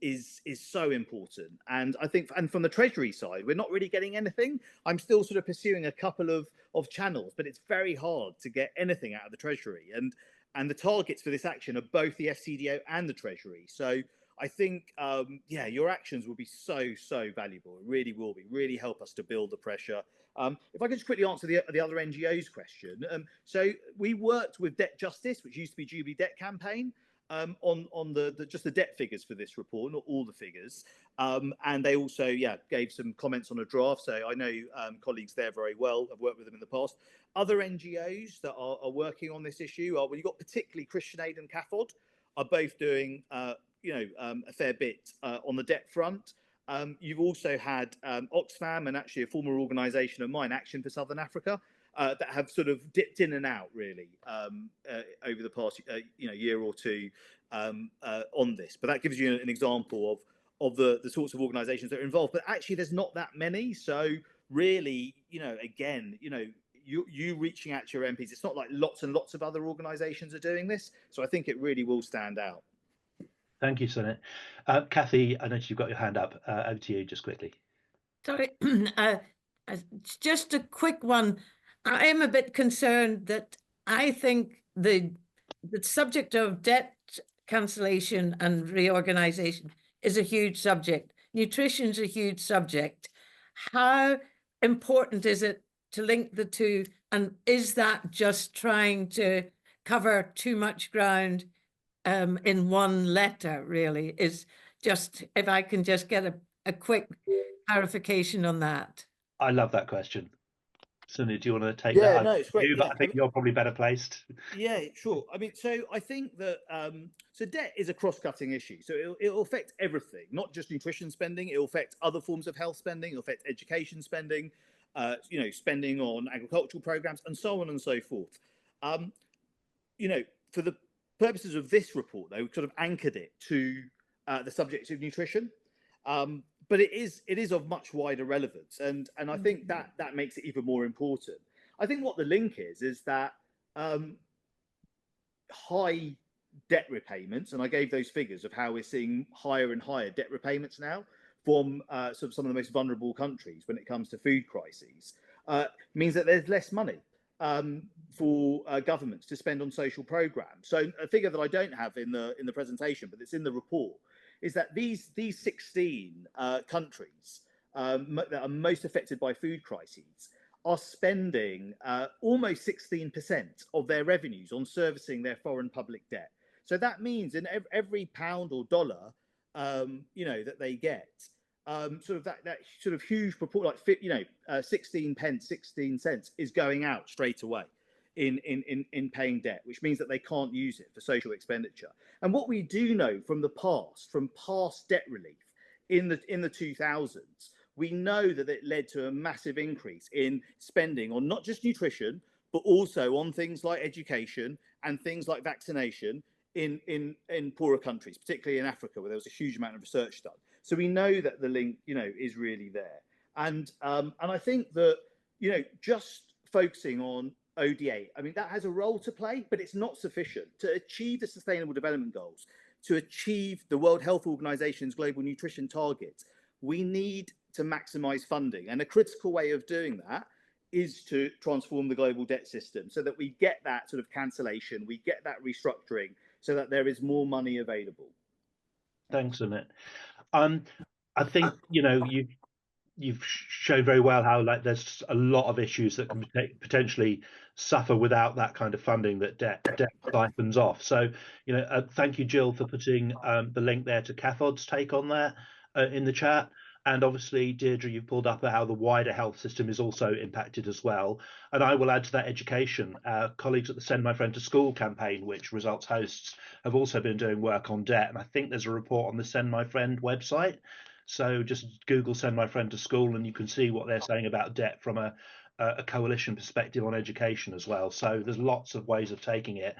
is so important. And I think, and from the Treasury side, we're not really getting anything. I'm still sort of pursuing a couple of channels, but it's very hard to get anything out of the Treasury. And the targets for this action are both the FCDO and the Treasury. So I think, yeah, your actions will be so valuable. It really will be, really help us to build the pressure. If I could just quickly answer the other NGOs question. So we worked with Debt Justice, which used to be Jubilee Debt Campaign, on just the debt figures for this report, not all the figures. And they also, yeah, gave some comments on a draft. So I know colleagues there very well. I've worked with them in the past. Other NGOs that are working on this issue are, well, you've got particularly Christian Aid and CAFOD are both doing, a fair bit on the debt front. You've also had Oxfam and actually a former organisation of mine, Action for Southern Africa, that have sort of dipped in and out really over the past year or two on this. But that gives you an example of the sorts of organisations that are involved. But actually, there's not that many. So really, again, you reaching out to your MPs, it's not like lots and lots of other organisations are doing this. So I think it really will stand out. Thank you, Sunit. Kathy, I noticed you've got your hand up. Over to you, just quickly. Sorry, just a quick one. I am a bit concerned that I think the subject of debt cancellation and reorganization is a huge subject. Nutrition's a huge subject. How important is it to link the two? And is that just trying to cover too much ground in one letter, really? Is just, if I can just get a quick clarification on that. I love that question. Sunit, do you want to take that? Yeah, no, it's great. But I think you're probably better placed. Yeah, sure. I mean, so I think that so debt is a cross-cutting issue. So it'll affect everything, not just nutrition spending. It'll affect other forms of health spending. It'll affect education spending, spending on agricultural programs, and so on and so forth. For the purposes of this report, though, we've sort of anchored it to the subject of nutrition. But it is of much wider relevance, and I think that makes it even more important. I think what the link is that high debt repayments, and I gave those figures of how we're seeing higher and higher debt repayments now from sort of some of the most vulnerable countries when it comes to food crises, means that there's less money for governments to spend on social programs. So a figure that I don't have in the presentation, but it's in the report, is that these 16 countries that are most affected by food crises are spending almost 16% of their revenues on servicing their foreign public debt. So that means in every pound or dollar, that they get, sort of that sort of huge proportion, like 16 pence, 16 cents is going out straight away in paying debt, which means that they can't use it for social expenditure. And what we do know from past debt relief in the 2000s, we know that it led to a massive increase in spending on not just nutrition, but also on things like education and things like vaccination in poorer countries, particularly in Africa, where there was a huge amount of research done. So we know that the link, is really there. And I think that, just focusing on ODA, I mean, that has a role to play, but it's not sufficient to achieve the Sustainable Development Goals, to achieve the World Health Organization's global nutrition targets. We need to maximise funding. And a critical way of doing that is to transform the global debt system so that we get that sort of cancellation, we get that restructuring, so that there is more money available. Thanks, Sunit. I think, you know, you've shown very well how like there's a lot of issues that can potentially suffer without that kind of funding that debt siphons off. So, you know, thank you, Jill, for putting the link there to Cathod's take on that in the chat. And obviously, Deirdre, you've pulled up how the wider health system is also impacted as well. And I will add to that education. Colleagues at the Send My Friend to School campaign, which Results hosts, have also been doing work on debt. And I think there's a report on the Send My Friend website. So just Google Send My Friend to School and you can see what they're saying about debt from a coalition perspective on education as well. So there's lots of ways of taking it.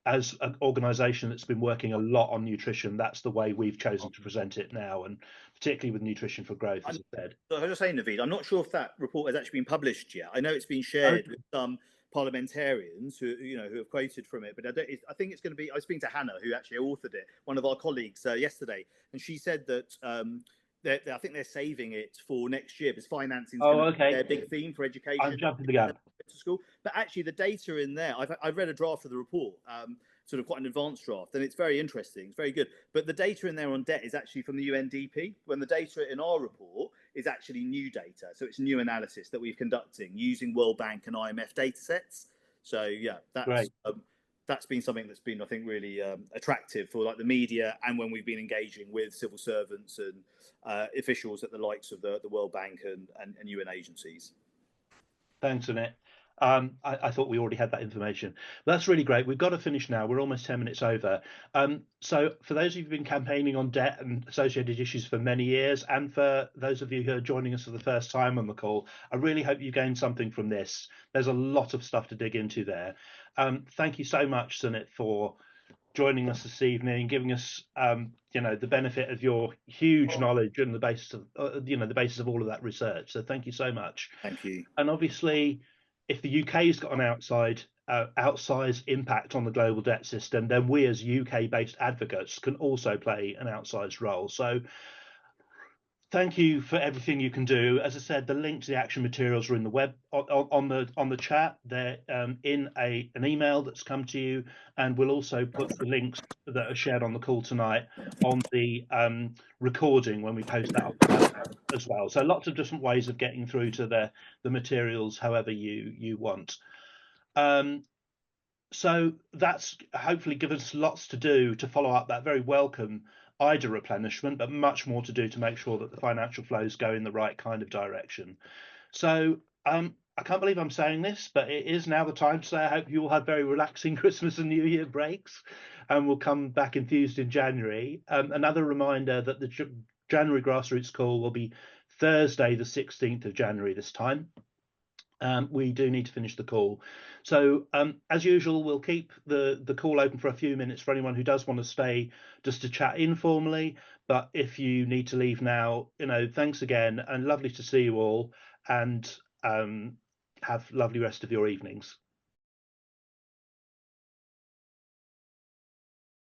As an organisation that's been working a lot on nutrition, that's the way we've chosen to present it now, and particularly with Nutrition for Growth, as I said. I was just saying, Naveed, I'm not sure if that report has actually been published yet. I know it's been shared with some parliamentarians who have quoted from it, but I think it's going to be. I was speaking to Hannah, who actually authored it, one of our colleagues, yesterday, and she said that I think they're saving it for next year because financing is their big theme for education. I'm jumping the gun. To school, but actually the data in there, I've read a draft of the report, sort of quite an advanced draft, and it's very interesting, it's very good. But the data in there on debt is actually from the UNDP, when the data in our report is actually new data. So it's new analysis that we're conducting using World Bank and IMF data sets. So yeah, that's been something that's been, I think, really attractive for like the media, and when we've been engaging with civil servants and officials at the likes of the World Bank and UN agencies. Thanks, Annette. I thought we already had that information. That's really great. We've got to finish now. We're almost 10 minutes over. So for those of you who've been campaigning on debt and associated issues for many years, and for those of you who are joining us for the first time on the call, I really hope you gained something from this. There's a lot of stuff to dig into there. Thank you so much, Sunit, for joining us this evening, giving us the benefit of your huge knowledge and the basis of the basis of all of that research. So thank you so much. Thank you. And obviously, if the UK's got an outsized impact on the global debt system, then we as UK-based advocates can also play an outsized role. So thank you for everything you can do. As I said, the link to the action materials are in the web on the chat. They're in an email that's come to you, and we'll also put the links that are shared on the call tonight on the recording when we post that up as well. So lots of different ways of getting through to the materials however you want. So that's hopefully given us lots to do to follow up that very welcome IDA replenishment, but much more to do to make sure that the financial flows go in the right kind of direction. So I can't believe I'm saying this, but it is now the time to say I hope you all have very relaxing Christmas and New Year breaks, and we'll come back enthused in January. Another reminder that the January grassroots call will be Thursday, the 16th of January this time. We do need to finish the call. So as usual, we'll keep the call open for a few minutes for anyone who does want to stay just to chat informally. But if you need to leave now, thanks again, and lovely to see you all, and have lovely rest of your evenings.